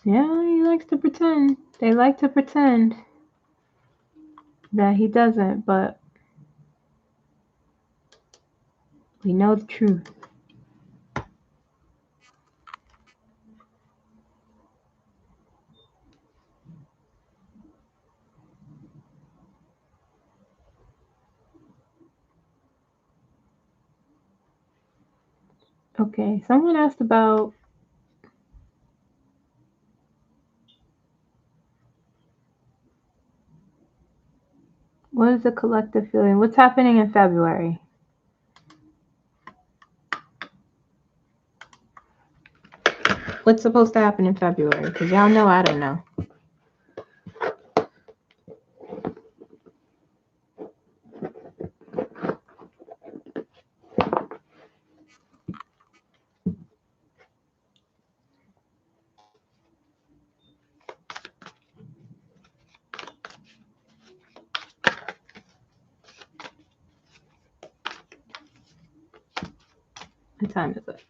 Yeah, he likes to pretend. They like to pretend that he doesn't, but we know the truth. Okay, someone asked about what is the collective feeling? What's happening in February? What's supposed to happen in February? Because y'all know I don't know. What time is it?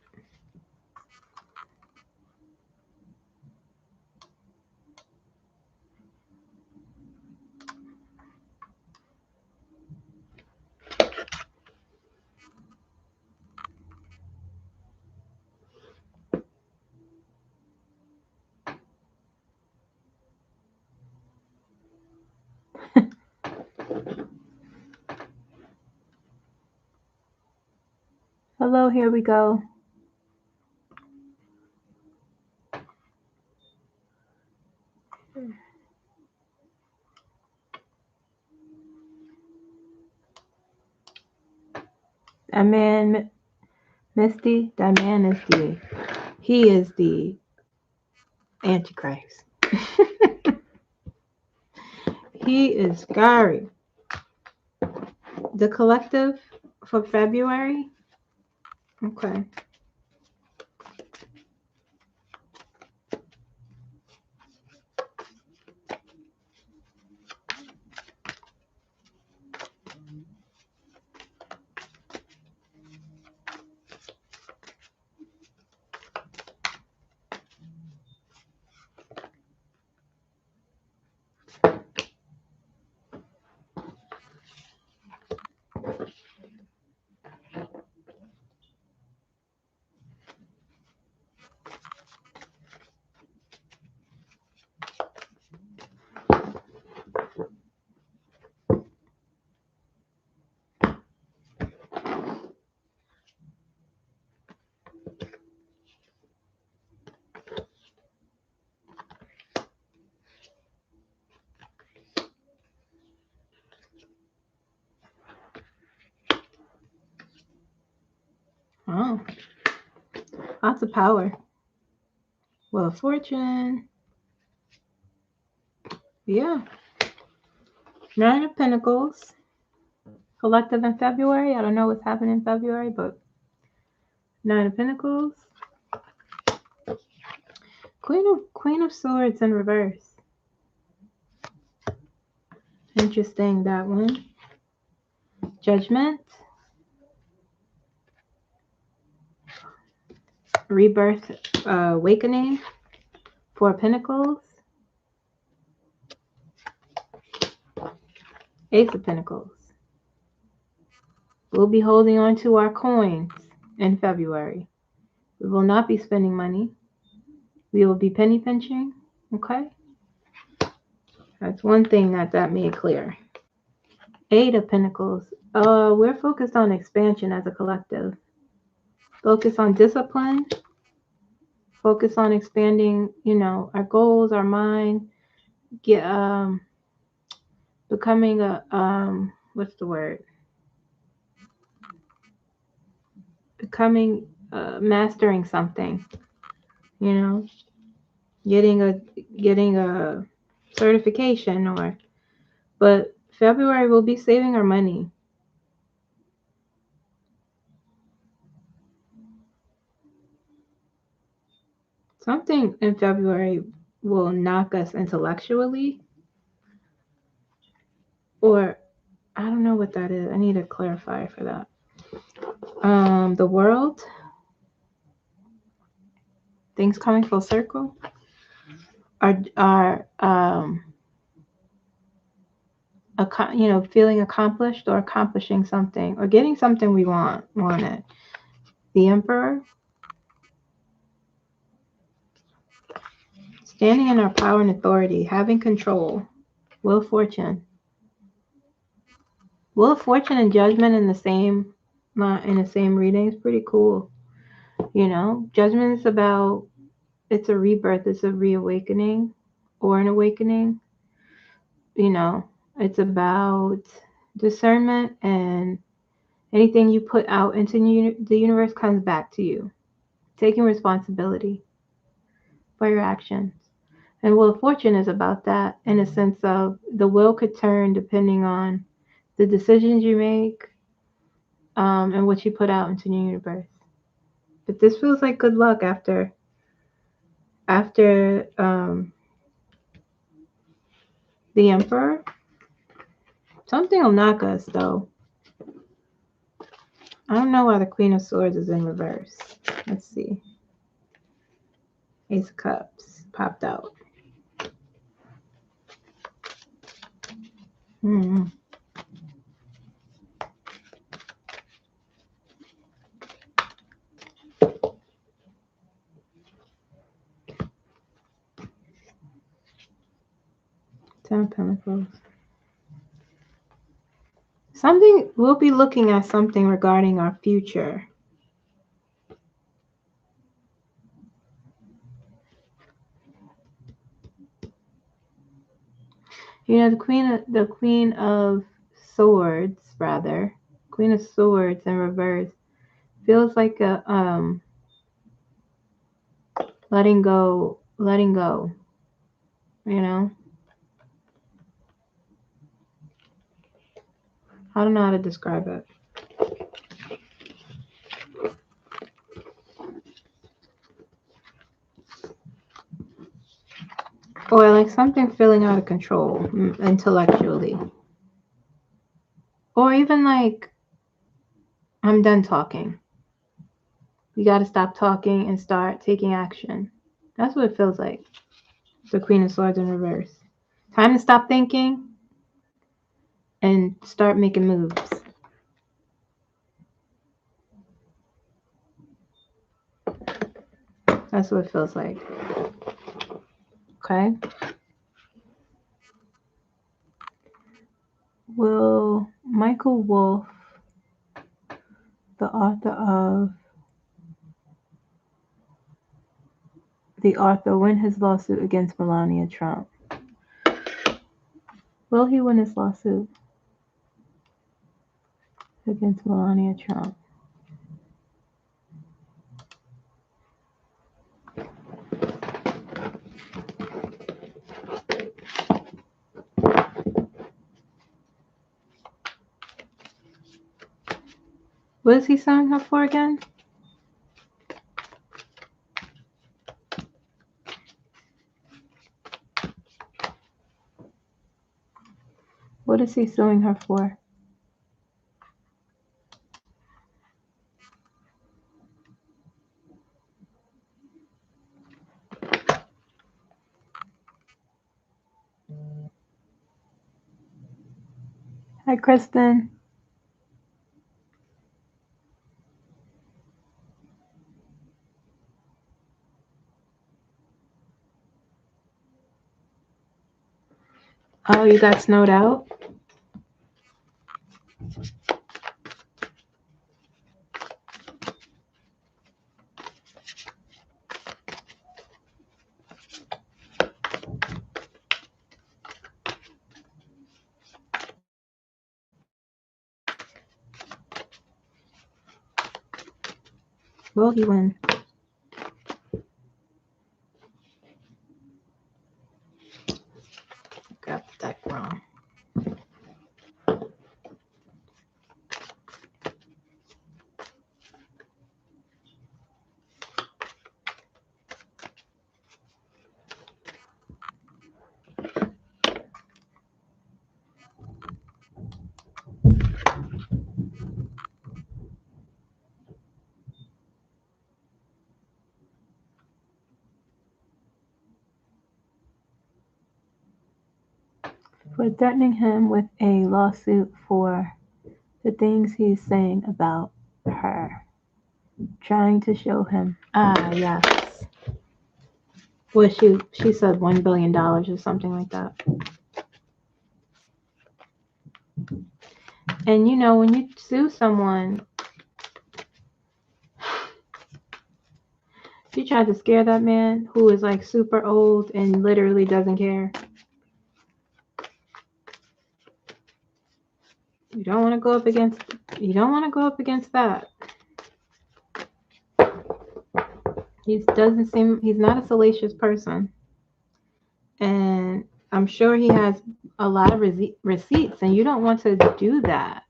Hello, here we go. That man, Misty, that man is he is the Antichrist. He is scary. The collective for February. Okay. Oh, lots of power. Well, fortune. Yeah. Nine of Pentacles. Collective in February. I don't know what's happening in February, but Nine of Pentacles. Queen of Swords in reverse. Interesting, that one. Judgment. Rebirth, awakening. Four of Pentacles. Ace of Pentacles. We'll be holding on to our coins in February. We will not be spending money. We will be penny pinching. Okay? That's one thing that made clear. Eight of Pentacles. We're focused on expansion as a collective. Focus on discipline. Focus on expanding, our goals, our mind. Becoming what's the word? Mastering something. Getting a certification but February we'll be saving our money. Something in February will knock us intellectually, or I don't know what that is. I need to clarify for that. The World, things coming full circle, are feeling accomplished or accomplishing something or getting something we wanted. The Emperor, standing in our power and authority, having control. Wheel of Fortune. Wheel of Fortune and Judgment in the same reading is pretty cool. Judgment is about, it's a rebirth, it's a reawakening or an awakening. It's about discernment, and anything you put out into the universe comes back to you. Taking responsibility for your actions. And Wheel of Fortune is about that, in a sense of the wheel could turn depending on the decisions you make, and what you put out into the universe. But this feels like good luck after the Emperor. Something will knock us, though. I don't know why the Queen of Swords is in reverse. Let's see. Ace of Cups popped out. Ten of Pentacles. We'll be looking at something regarding our future. You know, the Queen of Swords, rather, Queen of Swords in reverse feels like a letting go, letting go. You know, I don't know how to describe it. Or like something feeling out of control intellectually. Or even like, I'm done talking. You got to stop talking and start taking action. That's what it feels like. The Queen of Swords in reverse. Time to stop thinking and start making moves. That's what it feels like. Okay. Will Michael Wolff, the author of The Author, win his lawsuit against Melania Trump? Will he win his lawsuit against Melania Trump? What is he suing her for again? What is he suing her for? Hi, Kristen. Oh, you got snowed out? Will he win? Got the deck wrong. For threatening him with a lawsuit for the things he's saying about her. Trying to show him. Ah, yes. Well, she said $1 billion or something like that. And you know, when you sue someone, she tried to scare that man who is like super old and literally doesn't care. You don't want to go up against that. He's not a salacious person. And I'm sure he has a lot of receipts, and you don't want to do that.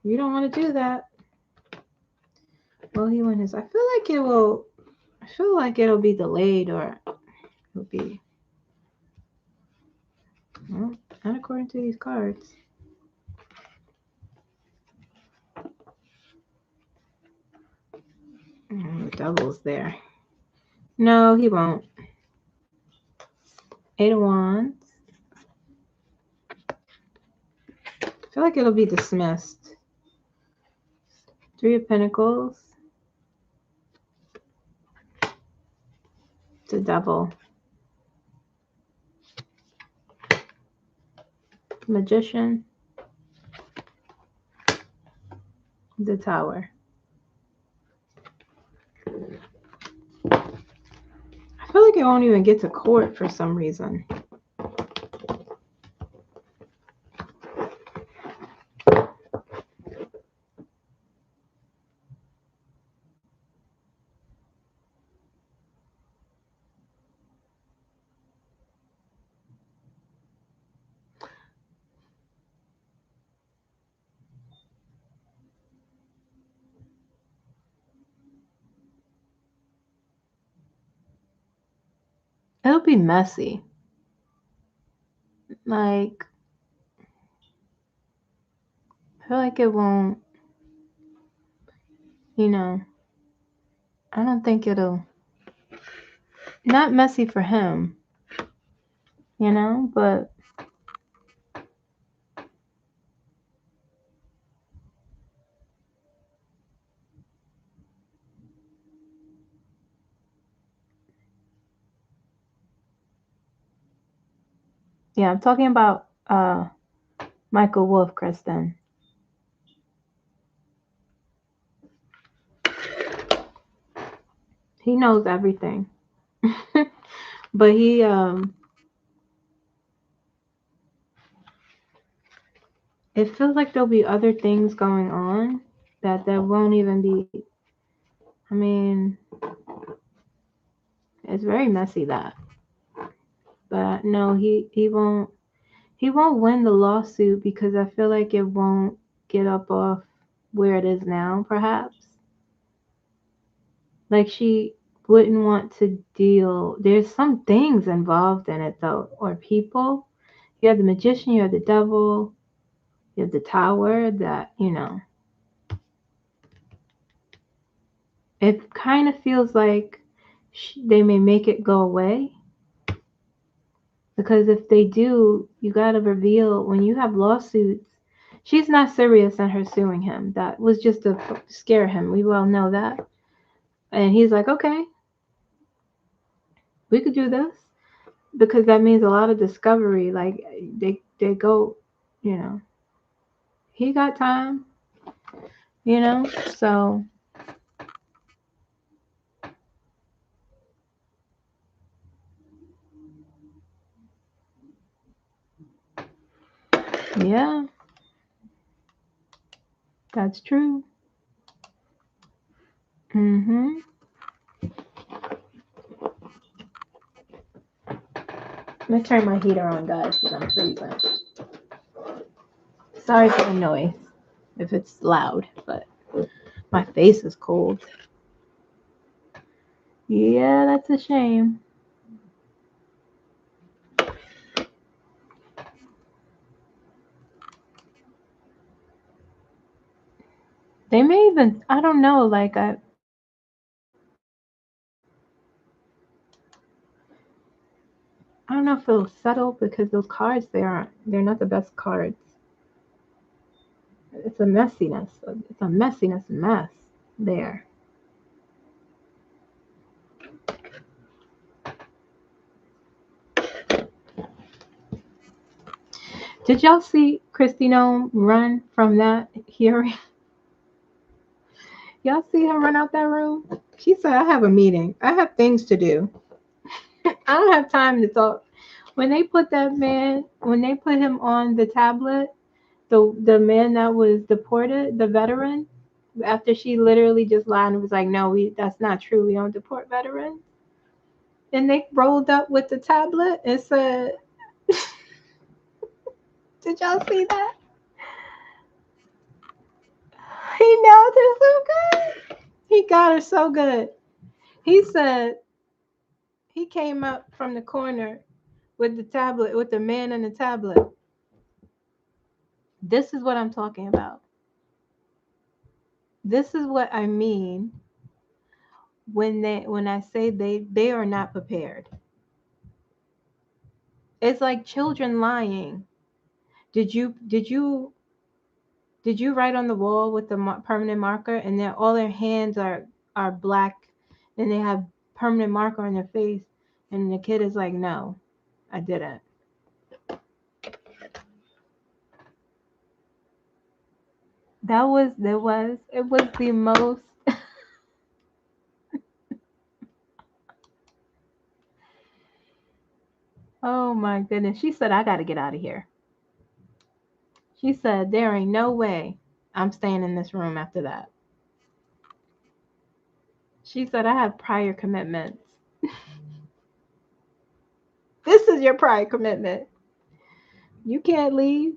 You don't want to do that. Well, he won his. I feel like it'll be delayed, or it'll be. Well, not according to these cards. The devil's there. No, he won't. 8 of Wands. I feel like it'll be dismissed. 3 of Pentacles. The Devil. Magician. The Tower. I feel like it won't even get to court for some reason. It'll be messy. Like, I feel like it won't, you know, I don't think it'll, not messy for him, but yeah, I'm talking about Michael Wolff, Kristen. He knows everything. But it feels like there'll be other things going on that there won't even be. I mean, it's very messy that. But no, he won't win the lawsuit because I feel like it won't get up off where it is now, perhaps. Like she wouldn't want to deal. There's some things involved in it though, or people. You have the magician, you have the devil, you have the tower that, it kind of feels like they may make it go away. Because if they do, you got to reveal when you have lawsuits. She's not serious in her suing him. That was just to scare him. We well know that. And he's like, okay, we could do this because that means a lot of discovery. Like they go, you know, he got time, So yeah, that's true. Mm-hmm. Let me turn my heater on, guys, because I'm freezing. Sorry for the noise if it's loud, but my face is cold. Yeah, that's a shame. They may even, I don't know, like I don't know if it'll settle because those cards they're not the best cards. It's a messiness. It's a messiness mess there. Did y'all see Kristi Noem run from that hearing? Y'all see her run out that room? She said, I have a meeting. I have things to do. I don't have time to talk. When they put him on the tablet, the man that was deported, the veteran, after she literally just lied and was like, no, that's not true. We don't deport veterans. And they rolled up with the tablet and said, did y'all see that? He nailed her so good. He got her so good. He said he came up from the corner with the tablet, with the man and the tablet. This is what I'm talking about. This is what I mean when I say they are not prepared. It's like children lying. Did you did you did you write on the wall with the permanent marker and then all their hands are black and they have permanent marker on their face and the kid is like, no, I didn't. It was the most. Oh my goodness. She said, I got to get out of here. She said, there ain't no way I'm staying in this room after that. She said, I have prior commitments. This is your prior commitment. You can't leave.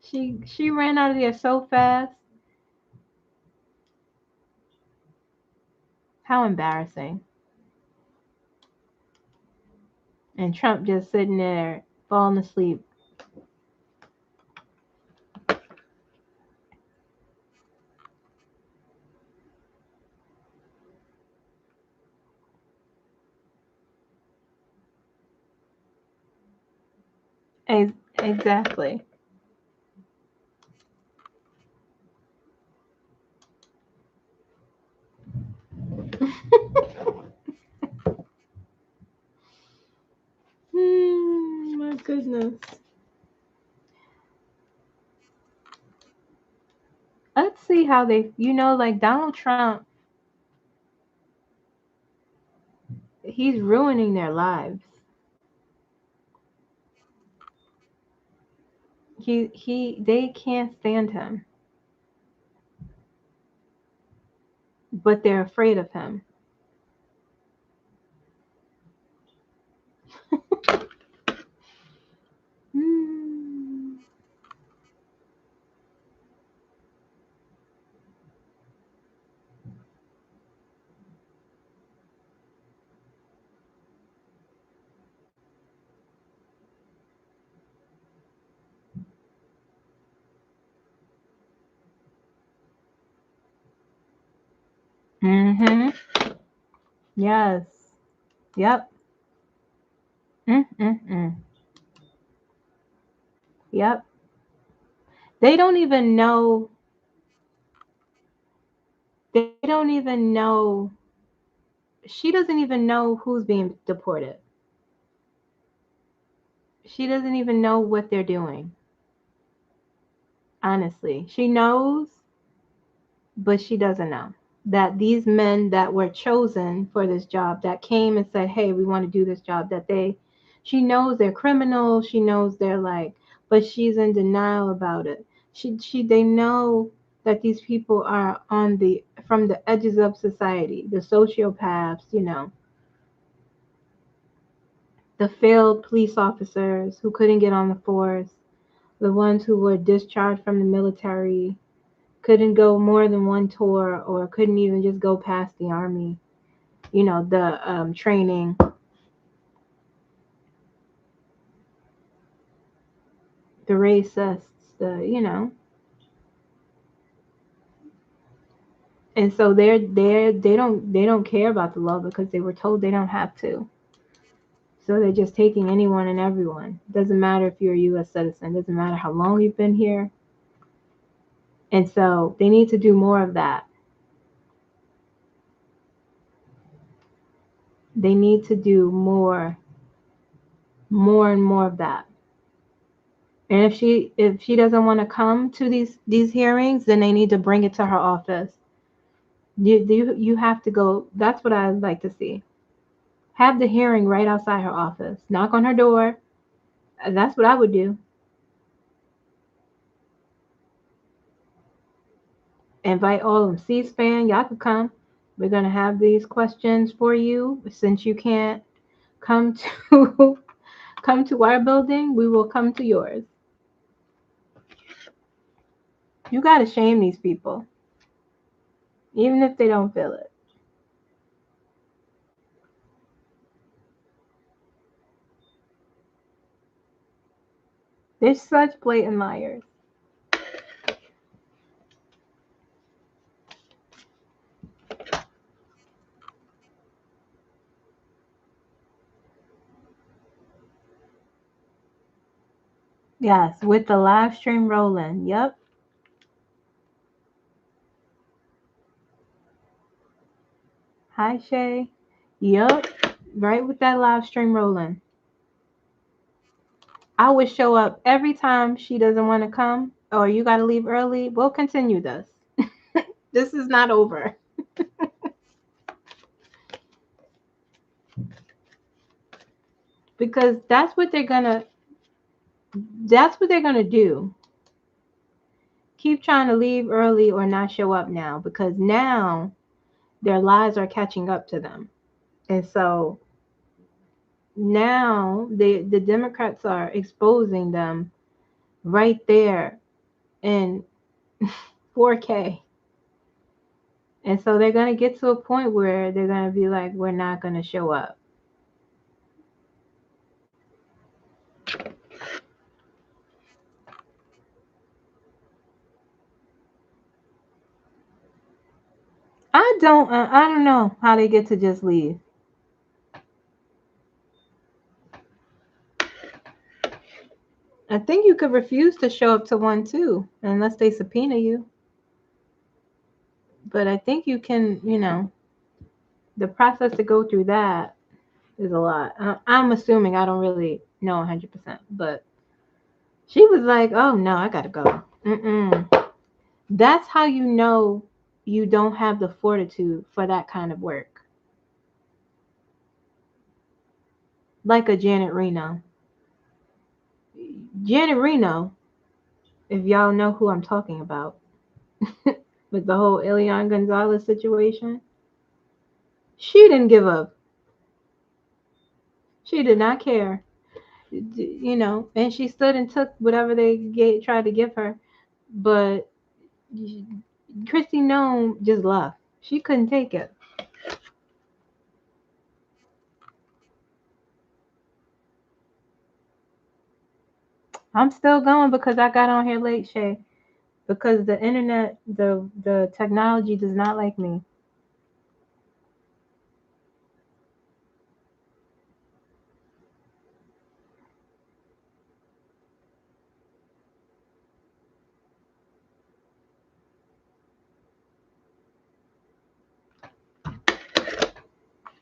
She ran out of there so fast. How embarrassing. and Trump just sitting there falling asleep. Exactly. My goodness. Let's see how they, like Donald Trump, he's ruining their lives. They can't stand him, but they're afraid of him. Hmm. Mm-hmm. Yes. Yep. Mm-mm-mm. Yep. They don't even know. They don't even know. She doesn't even know who's being deported. She doesn't even know what they're doing. Honestly, she knows, but she doesn't know that these men that were chosen for this job, that came and said, "Hey, we want to do this job," she knows they're criminals. She knows they're like, but she's in denial about it. They know that these people are from the edges of society, the sociopaths, the failed police officers who couldn't get on the force, the ones who were discharged from the military, couldn't go more than one tour, or couldn't even just go past the army, the training, the racists, and so they don't care about the law because they were told they don't have to. So they're just taking anyone and everyone. Doesn't matter if you're a U.S. citizen. Doesn't matter how long you've been here. And so they need to do more of that. They need to do more and more of that. And if she doesn't want to come to these hearings, then they need to bring it to her office. You have to go. That's what I'd like to see. Have the hearing right outside her office. Knock on her door. That's what I would do. Invite all of them. C-SPAN, y'all could come. We're gonna have these questions for you. Since you can't come to come to our building, we will come to yours. You gotta shame these people, even if they don't feel it. They're such blatant liars. Yes, with the live stream rolling. Yep. Hi, Shay. Yep. Right with that live stream rolling. I would show up every time she doesn't want to come or you got to leave early. We'll continue this. This is not over. Because that's what they're gonna do. Keep trying to leave early or not show up now, because now their lies are catching up to them. And so now the Democrats are exposing them right there in 4K. And so they're going to get to a point where they're going to be like, we're not going to show up. I don't know how they get to just leave. I think you could refuse to show up to one too, unless they subpoena you. But I think you can, the process to go through that is a lot. I'm assuming, I don't really know 100%, but she was like, "Oh no, I gotta go." Mm-mm. That's how you know you don't have the fortitude for that kind of work. Like a Janet Reno. Janet Reno, if y'all know who I'm talking about, with the whole Elian Gonzalez situation, she didn't give up. She did not care, and she stood and took whatever they tried to give her. But Christy Nome just left. She couldn't take it. I'm still going because I got on here late, Shay. Because the internet, the technology does not like me.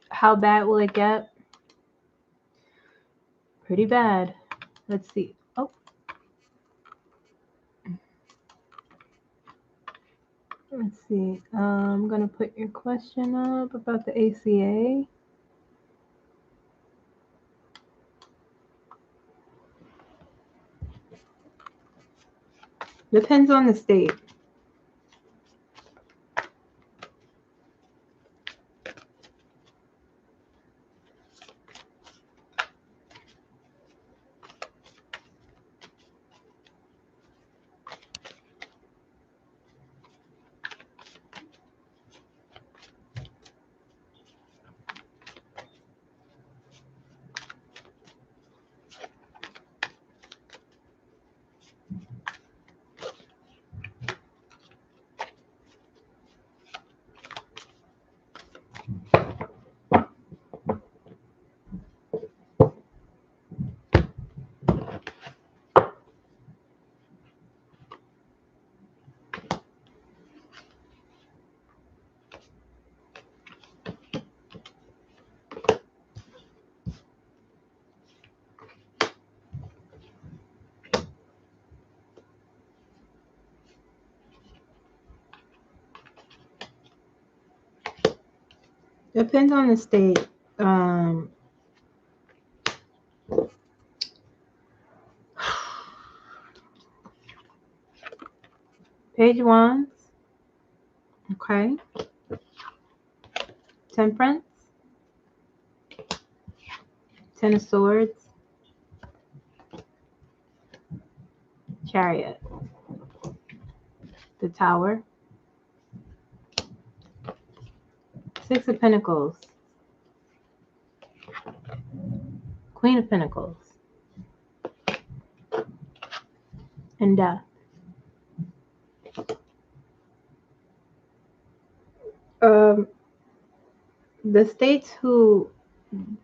How bad will it get? Pretty bad. Let's see. Oh, let's see. I'm gonna put your question up about the ACA. Depends on the state. Depends on the state. Page wands. Okay. Temperance. Ten of swords. Chariot. The tower. Six of pentacles. Queen of pentacles. And death. Um, the states who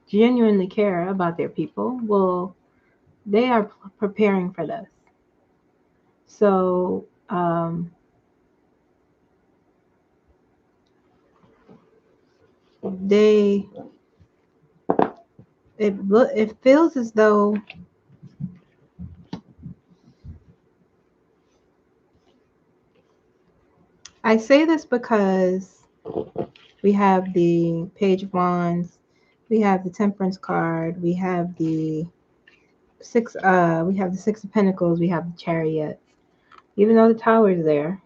genuinely care about their people they are preparing for this. So they it feels as though I say this because we have the Page of Wands, we have the Temperance card, we have the Six of Pentacles, we have the Chariot. Even though the Tower is there.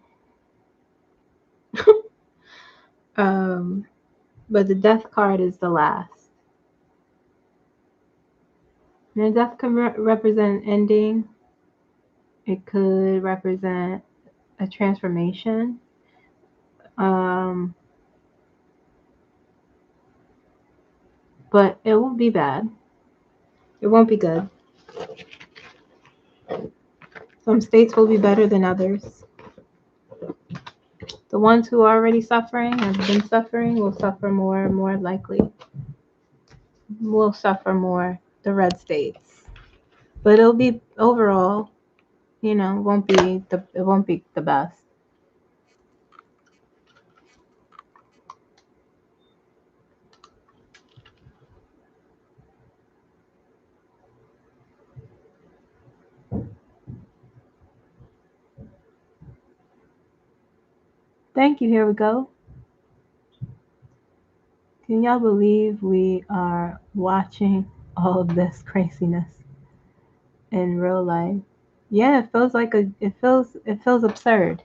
But the Death card is the last. And death can represent an ending. It could represent a transformation. But it won't be bad. It won't be good. Some states will be better than others. The ones who are already suffering, have been suffering, will suffer more likely. Will suffer more, the red states. But it'll be overall, it won't be the best. Thank you. Here we go. Can y'all believe we are watching all of this craziness in real life? Yeah, it feels like it feels absurd.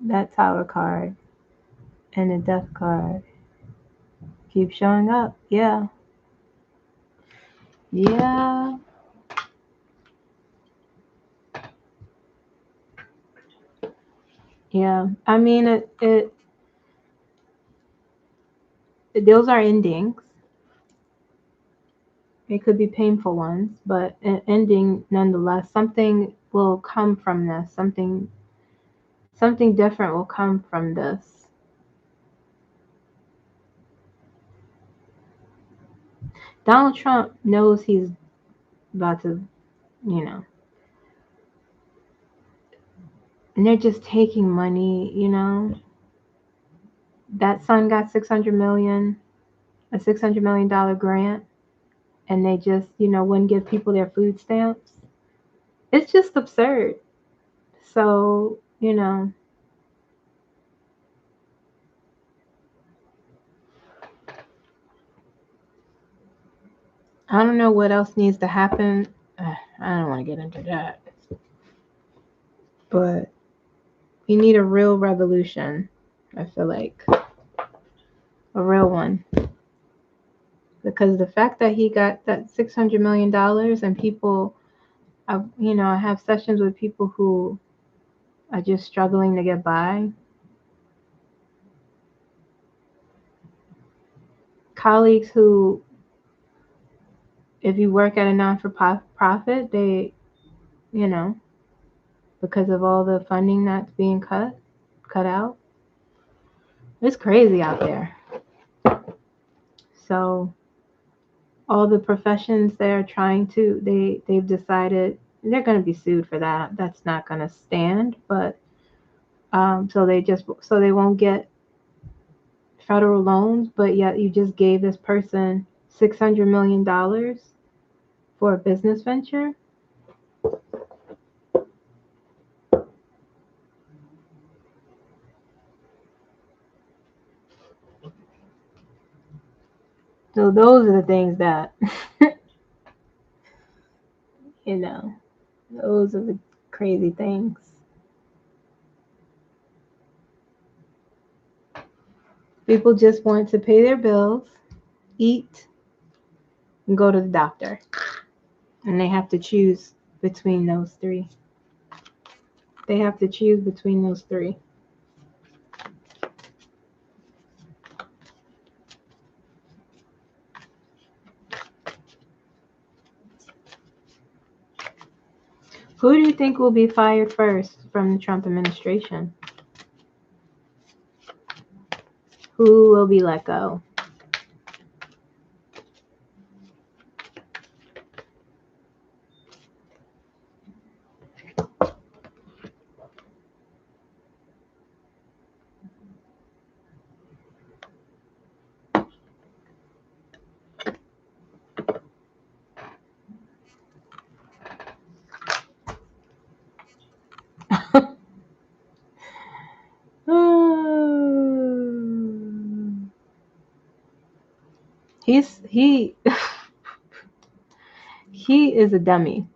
That tower card and the death card keep showing up. Yeah. Yeah. Yeah. I mean, those are endings. It could be painful ones, but an ending nonetheless. Something will come from this. Something different will come from this. Donald Trump knows he's about to, and they're just taking money. That son got a $600 million grant, and they just, wouldn't give people their food stamps. It's just absurd. So, I don't know what else needs to happen. I don't want to get into that. But we need a real revolution, I feel like. A real one. Because the fact that he got that $600 million and people, I have sessions with people who are just struggling to get by. Colleagues who, if you work at a non-for-profit, they, because of all the funding that's being cut out, it's crazy out there. So all the professions they're trying to, they've decided they're going to be sued for that. That's not going to stand. But so they won't get federal loans, but yet you just gave this person $600 million for a business venture. So those are the things that, those are the crazy things. People just want to pay their bills, eat, and go to the doctor. And they have to choose between those three. They have to choose between those three. Who do you think will be fired first from the Trump administration? Who will be let go? he he is a dummy.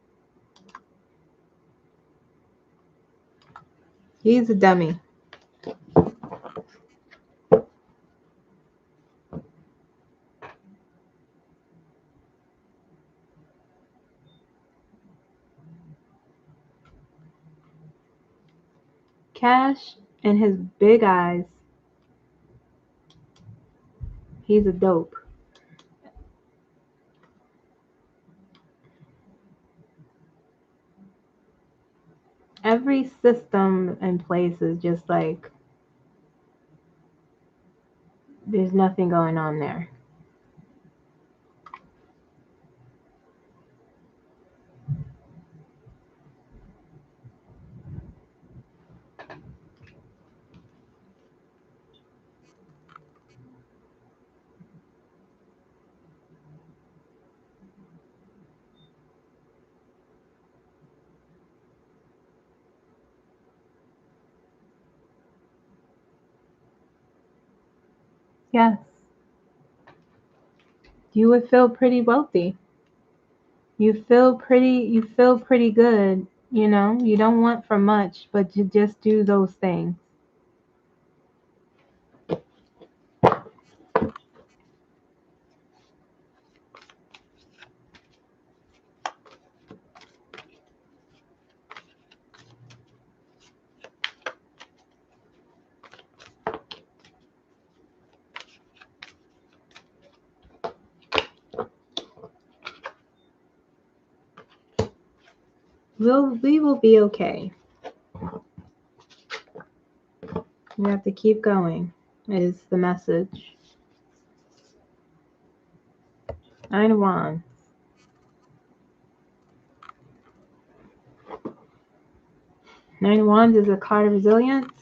He's a dummy. Cash and his big eyes. He's a dope. every system in place is just like there's nothing going on there. Yes, you would feel pretty wealthy. You feel pretty good, you know? You don't want for much, but you just do those things. We will be okay. We have to keep going, is the message. Nine of Wands. Nine of Wands is a card of resilience.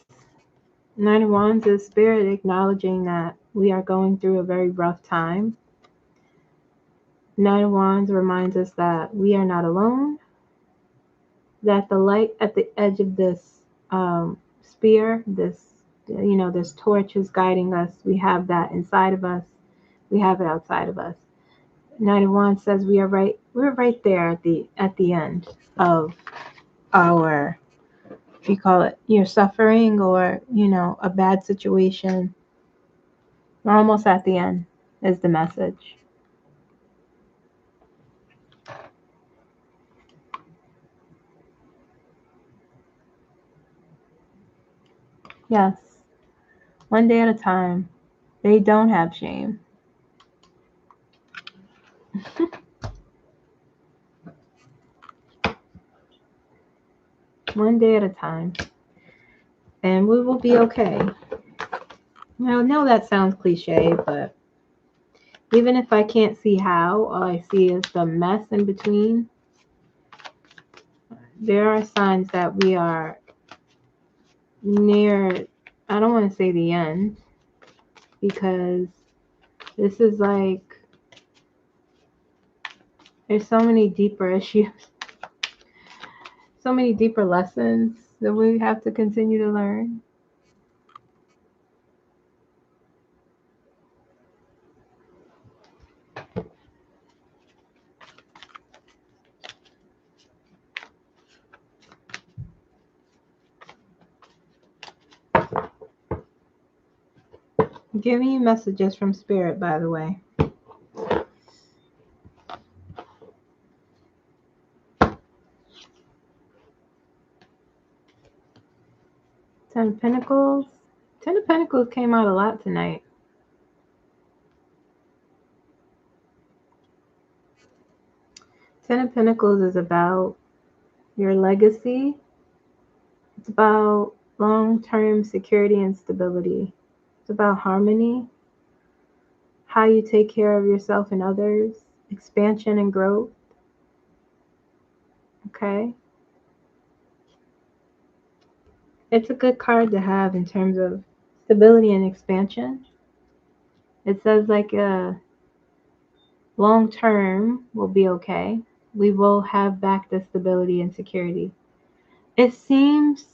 Nine of Wands is spirit acknowledging that we are going through a very rough time. Nine of Wands reminds us that we are not alone, that the light at the edge of this spear, this torch is guiding us. We have that inside of us. We have it outside of us. Nine of Wands says we're right there at the end of our, if you call it, suffering or, a bad situation. We're almost at the end is the message. Yes. One day at a time. They don't have shame. One day at a time. And we will be okay. Now, I know that sounds cliche, but even if I can't see how, all I see is the mess in between, there are signs that we are near, I don't want to say the end, because this is like, there's so many deeper issues, so many deeper lessons that we have to continue to learn. Give me messages from Spirit, by the way. Ten of Pentacles. Ten of Pentacles came out a lot tonight. Ten of Pentacles is about your legacy. It's about long-term security and stability. It's about harmony, how you take care of yourself and others, expansion and growth. Okay? It's a good card to have in terms of stability and expansion. It says like long term will be okay. We will have back the stability and security. It seems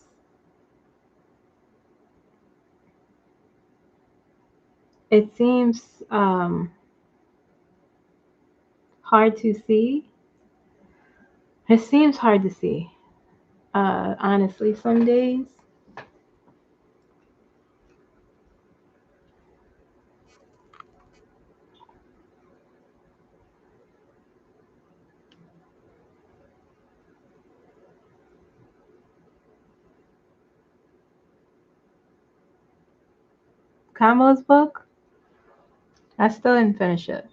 hard to see. It seems hard to see. Honestly, some days. Kamala's book, I still didn't finish it.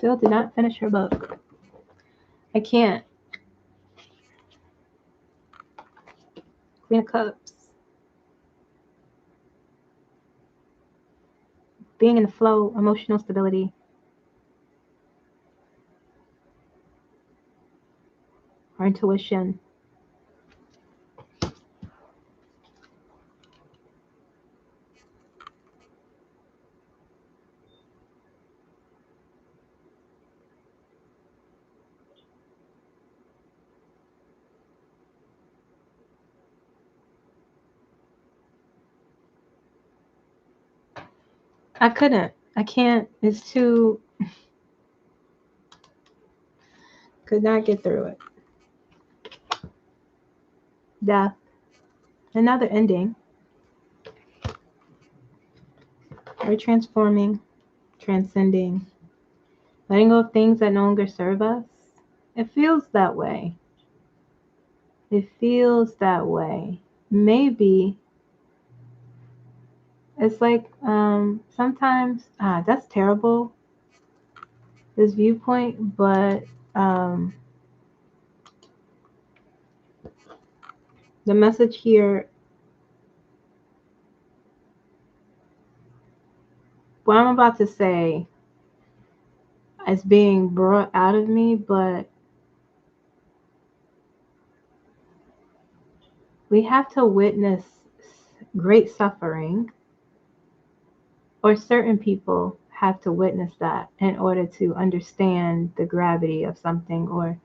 Still did not finish her book. I can't. Queen of Cups. Being in the flow, emotional stability. Our intuition. I couldn't. I can't. It's too. Could not get through it. Death. Another ending. We're transforming, transcending, letting go of things that no longer serve us. It feels that way. It feels that way. Maybe it's like sometimes that's terrible, this viewpoint, but the message here, what I'm about to say is being brought out of me, but we have to witness great suffering, or certain people have to witness that in order to understand the gravity of something, or,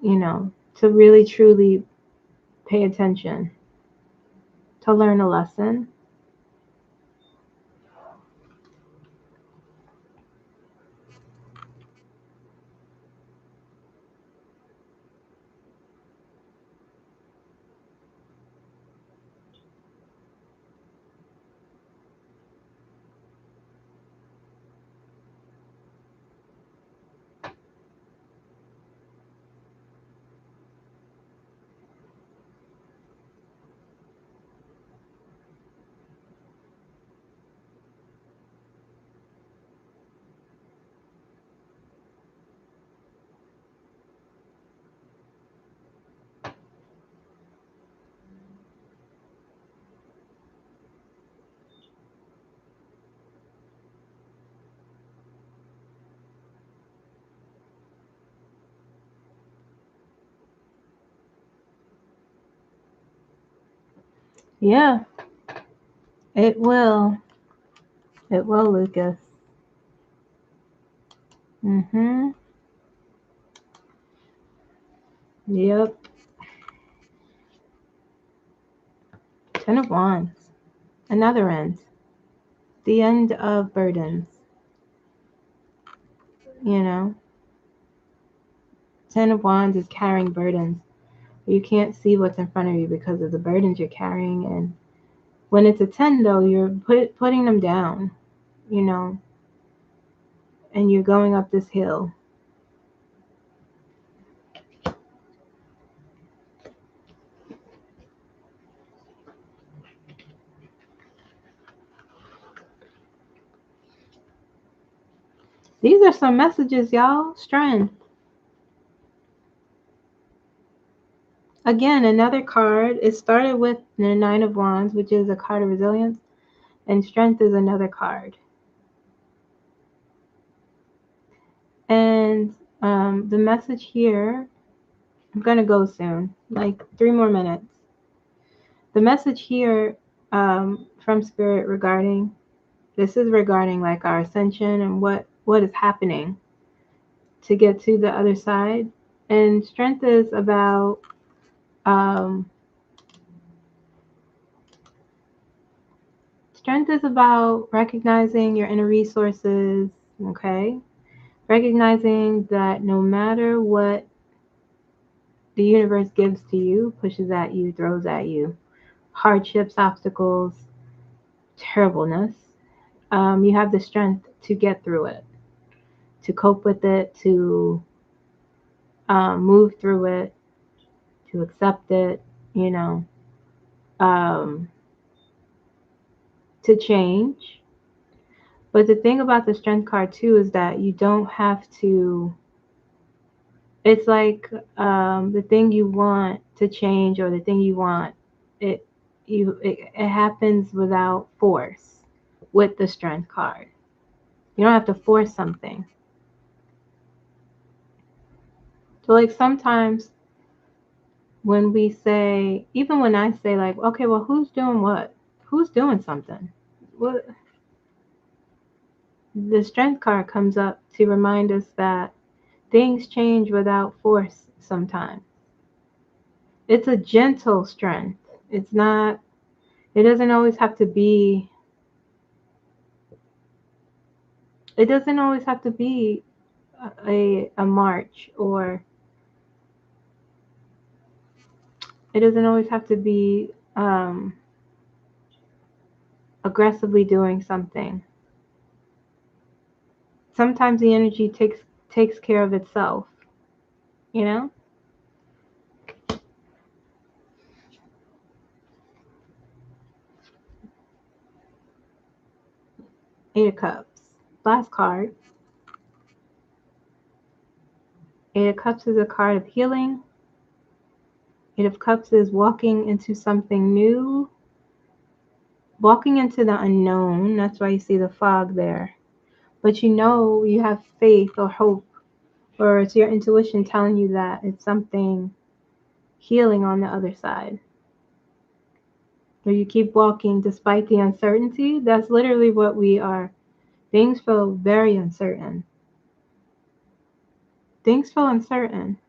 to really truly pay attention, to learn a lesson. Yeah, it will. It will, Lucas. Mm-hmm. Yep. Ten of Wands. Another end. The end of burdens. You know, Ten of Wands is carrying burdens. You can't see what's in front of you because of the burdens you're carrying. And when it's a 10, though, you're putting them down, you know, and you're going up this hill. These are some messages, y'all. Strength. Again, another card. It started with the Nine of Wands, which is a card of resilience, and strength is another card. And the message here, I'm going to go soon, like 3 more minutes. The message here from Spirit regarding, this is regarding like our ascension and what is happening to get to the other side. And strength is about recognizing your inner resources, okay? Recognizing that no matter what the universe gives to you, pushes at you, throws at you, hardships, obstacles, terribleness, you have the strength to get through it, to cope with it, to move through it, to accept it, to change. But the thing about the strength card too is that you don't have to. It's like the thing you want to change or the thing you want, it it happens without force with the strength card. You don't have to force something. So like sometimes when we say, even when I say like, okay, well, who's doing what? Who's doing something? What? The strength card comes up to remind us that things change without force sometimes. It's a gentle strength. It's not, it doesn't always have to be, it doesn't always have to be a march, or it doesn't always have to be aggressively doing something. Sometimes the energy takes care of itself, you know? Eight of Cups. Last card. Eight of Cups is a card of healing. Eight of Cups is walking into something new, walking into the unknown. That's why you see the fog there. But you know you have faith or hope, or it's your intuition telling you that it's something healing on the other side. Or you keep walking despite the uncertainty. That's literally what we are. Things feel very uncertain. Things feel uncertain.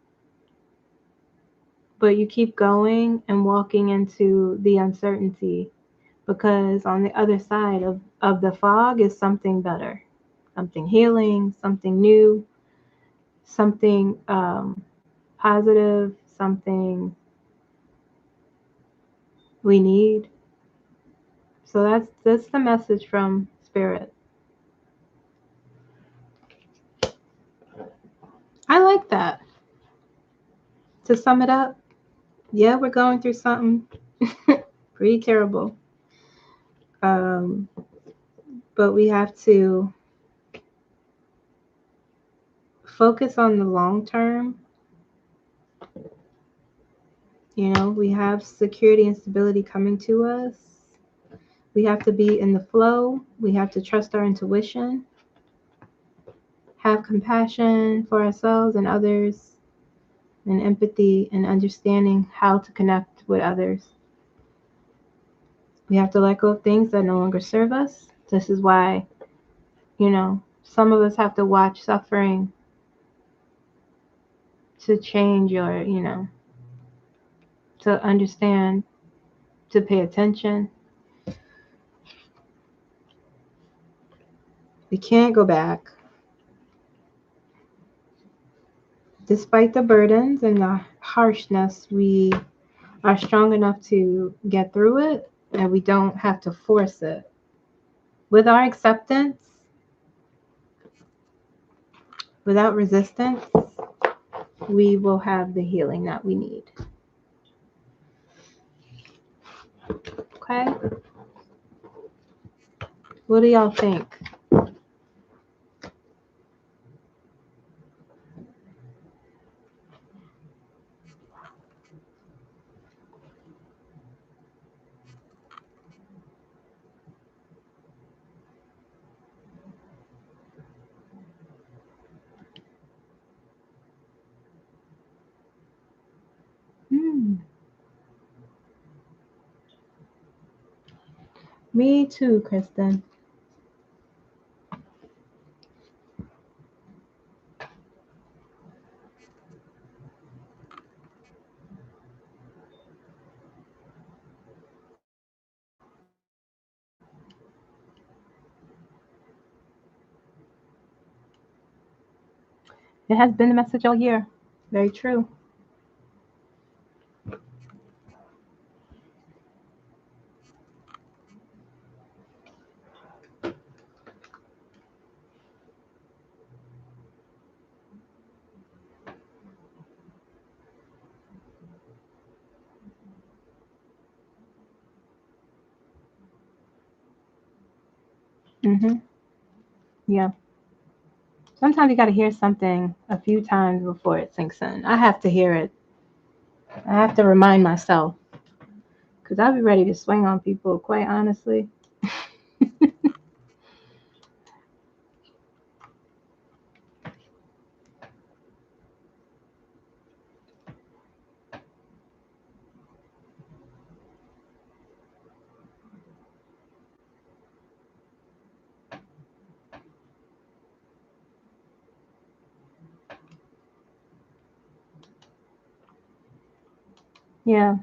But you keep going and walking into the uncertainty, because on the other side of the fog is something better, something healing, something new, something positive, something we need. So that's the message from Spirit. I like that. To sum it up, yeah, we're going through something pretty terrible. Um, but we have to focus on the long term. You know, we have security and stability coming to us. We have to be in the flow. We have to trust our intuition, have compassion for ourselves and others, and empathy and understanding how to connect with others. We have to let go of things that no longer serve us. This is why, some of us have to watch suffering to change, or, to understand, to pay attention. We can't go back. Despite the burdens and the harshness, we are strong enough to get through it, and we don't have to force it. With our acceptance, without resistance, we will have the healing that we need. Okay? What do y'all think? Me too, Kristen. It has been the message all year. Very true. Mm-hmm. Yeah. Sometimes you got to hear something a few times before it sinks in. I have to hear it. I have to remind myself because I'll be ready to swing on people, quite honestly. Yeah.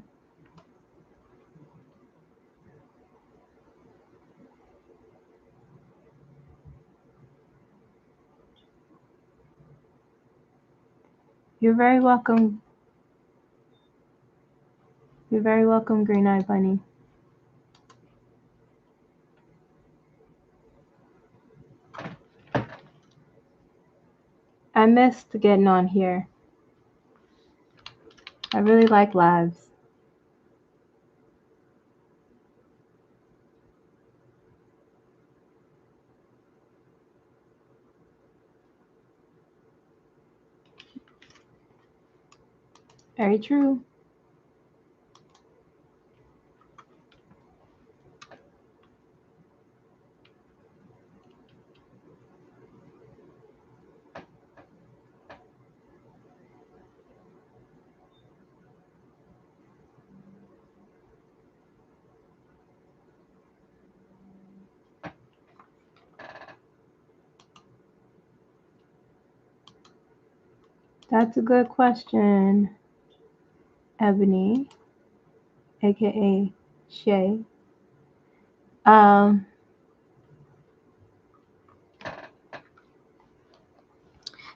You're very welcome. You're very welcome, Green Eye Bunny. I missed getting on here. I really like lives. Very true. That's a good question, Ebony, aka Shay. Um,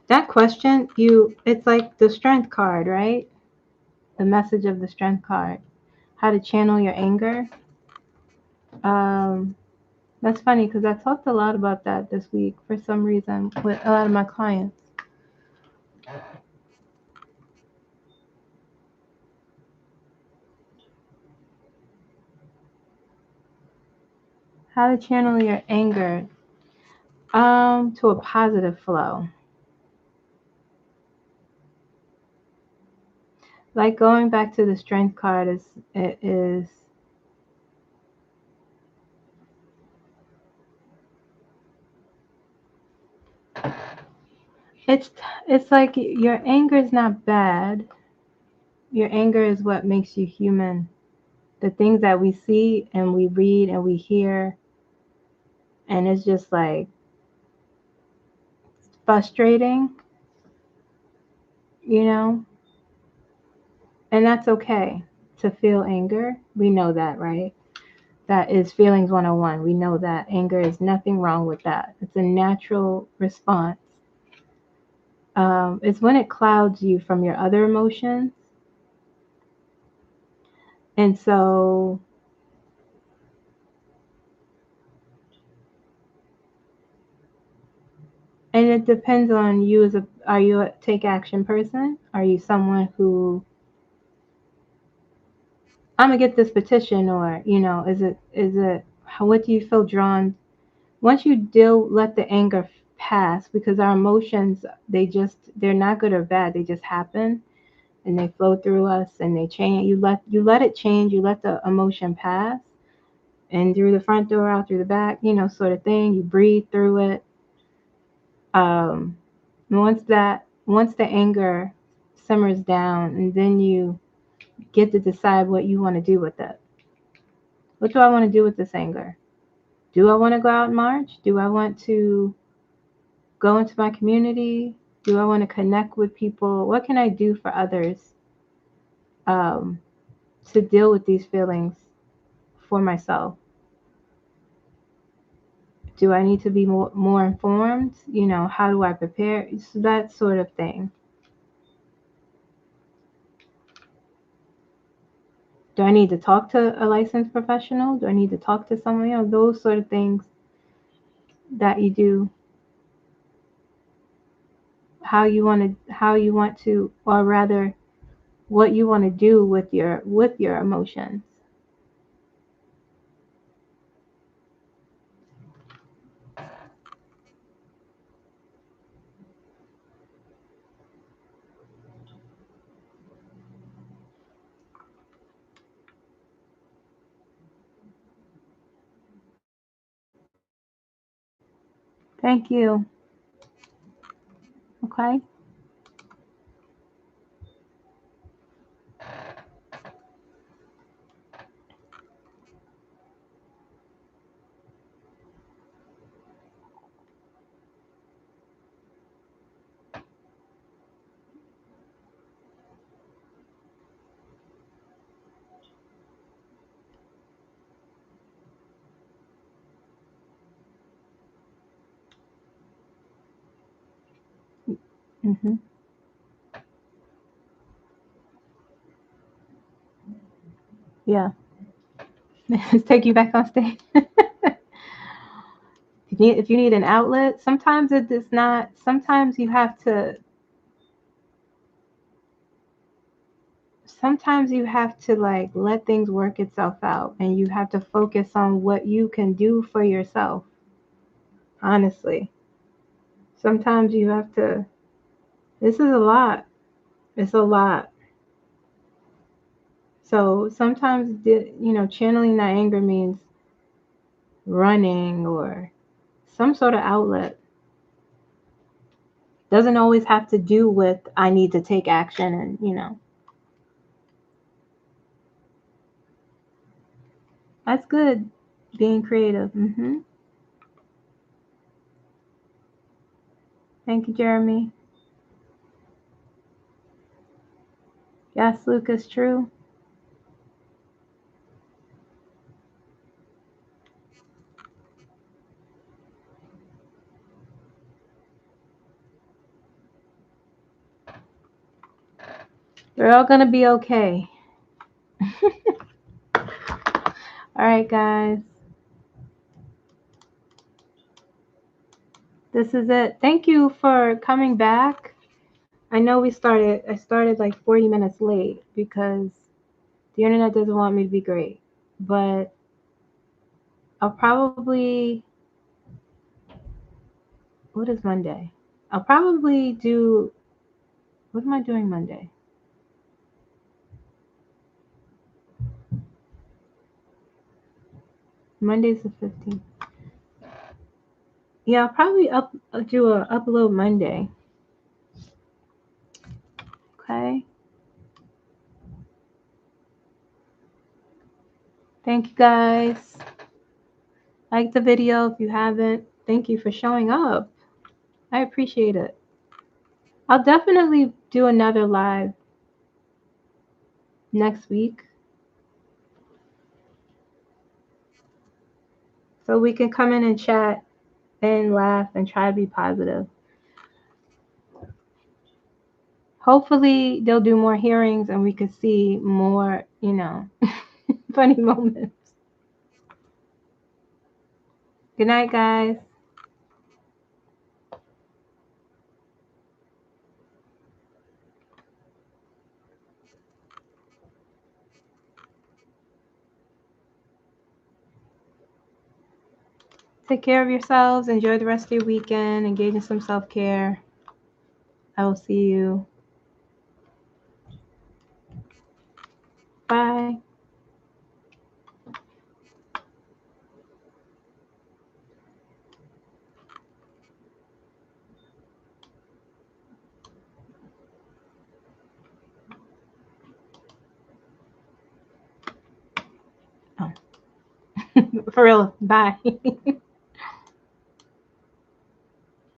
that question, it's like the strength card, right? The message of the strength card. How to channel your anger. Um, that's funny because I talked a lot about that this week for some reason with a lot of my clients. How to channel your anger to a positive flow. Like going back to the strength card is it's it's like your anger is not bad. Your anger is what makes you human. The things that we see and we read and we hear, and it's just like frustrating, you know? And that's okay to feel anger. We know that, right? That is feelings 101. We know that anger is nothing wrong with that. It's a natural response. It's when it clouds you from your other emotions. And so, and it depends on you are you a take action person? Are you someone who, I'm gonna get this petition, or, what do you feel drawn? Once you let the anger pass, because our emotions, they're not good or bad, they just happen and they flow through us and they change. You let it change, you let the emotion pass, and through the front door, out through the back, sort of thing. You breathe through it. Um, once the anger simmers down, and then you get to decide what you want to do with it. What do I want to do with this anger? Do I want to go out and march? Do I want to go into my community? Do I want to connect with people? What can I do for others um, to deal with these feelings for myself? Do I need to be more informed? How do I prepare? So that sort of thing. Do I need to talk to a licensed professional? Do I need to talk to someone? Those sort of things that you do. How you want to, or rather, what you want to do with your emotions. Thank you. Okay. Mm-hmm. Yeah. Let's take you back on stage. If you need an outlet, sometimes it is not. Sometimes you have to. Sometimes you have to like let things work itself out, and you have to focus on what you can do for yourself. Honestly, sometimes you have to. This is a lot. It's a lot. So sometimes, channeling that anger means running or some sort of outlet. Doesn't always have to do with I need to take action and. That's good. Being creative. Thank you, Jeremy. Yes, Lucas, true. We're all gonna be okay. All right, guys. This is it. Thank you for coming back. I started like 40 minutes late because the internet doesn't want me to be great. But I'll probably, what is Monday? I'll probably do, what am I doing Monday? Monday's the 15th. Yeah, I'll probably do a upload Monday. Okay. Thank you guys. Like the video if you haven't. Thank you for showing up. I appreciate it. I'll definitely do another live next week so we can come in and chat and laugh and try to be positive. Hopefully they'll do more hearings and we could see more, funny moments. Good night, guys. Take care of yourselves. Enjoy the rest of your weekend. Engage in some self-care. I will see you. Bye. Oh. For real. Bye.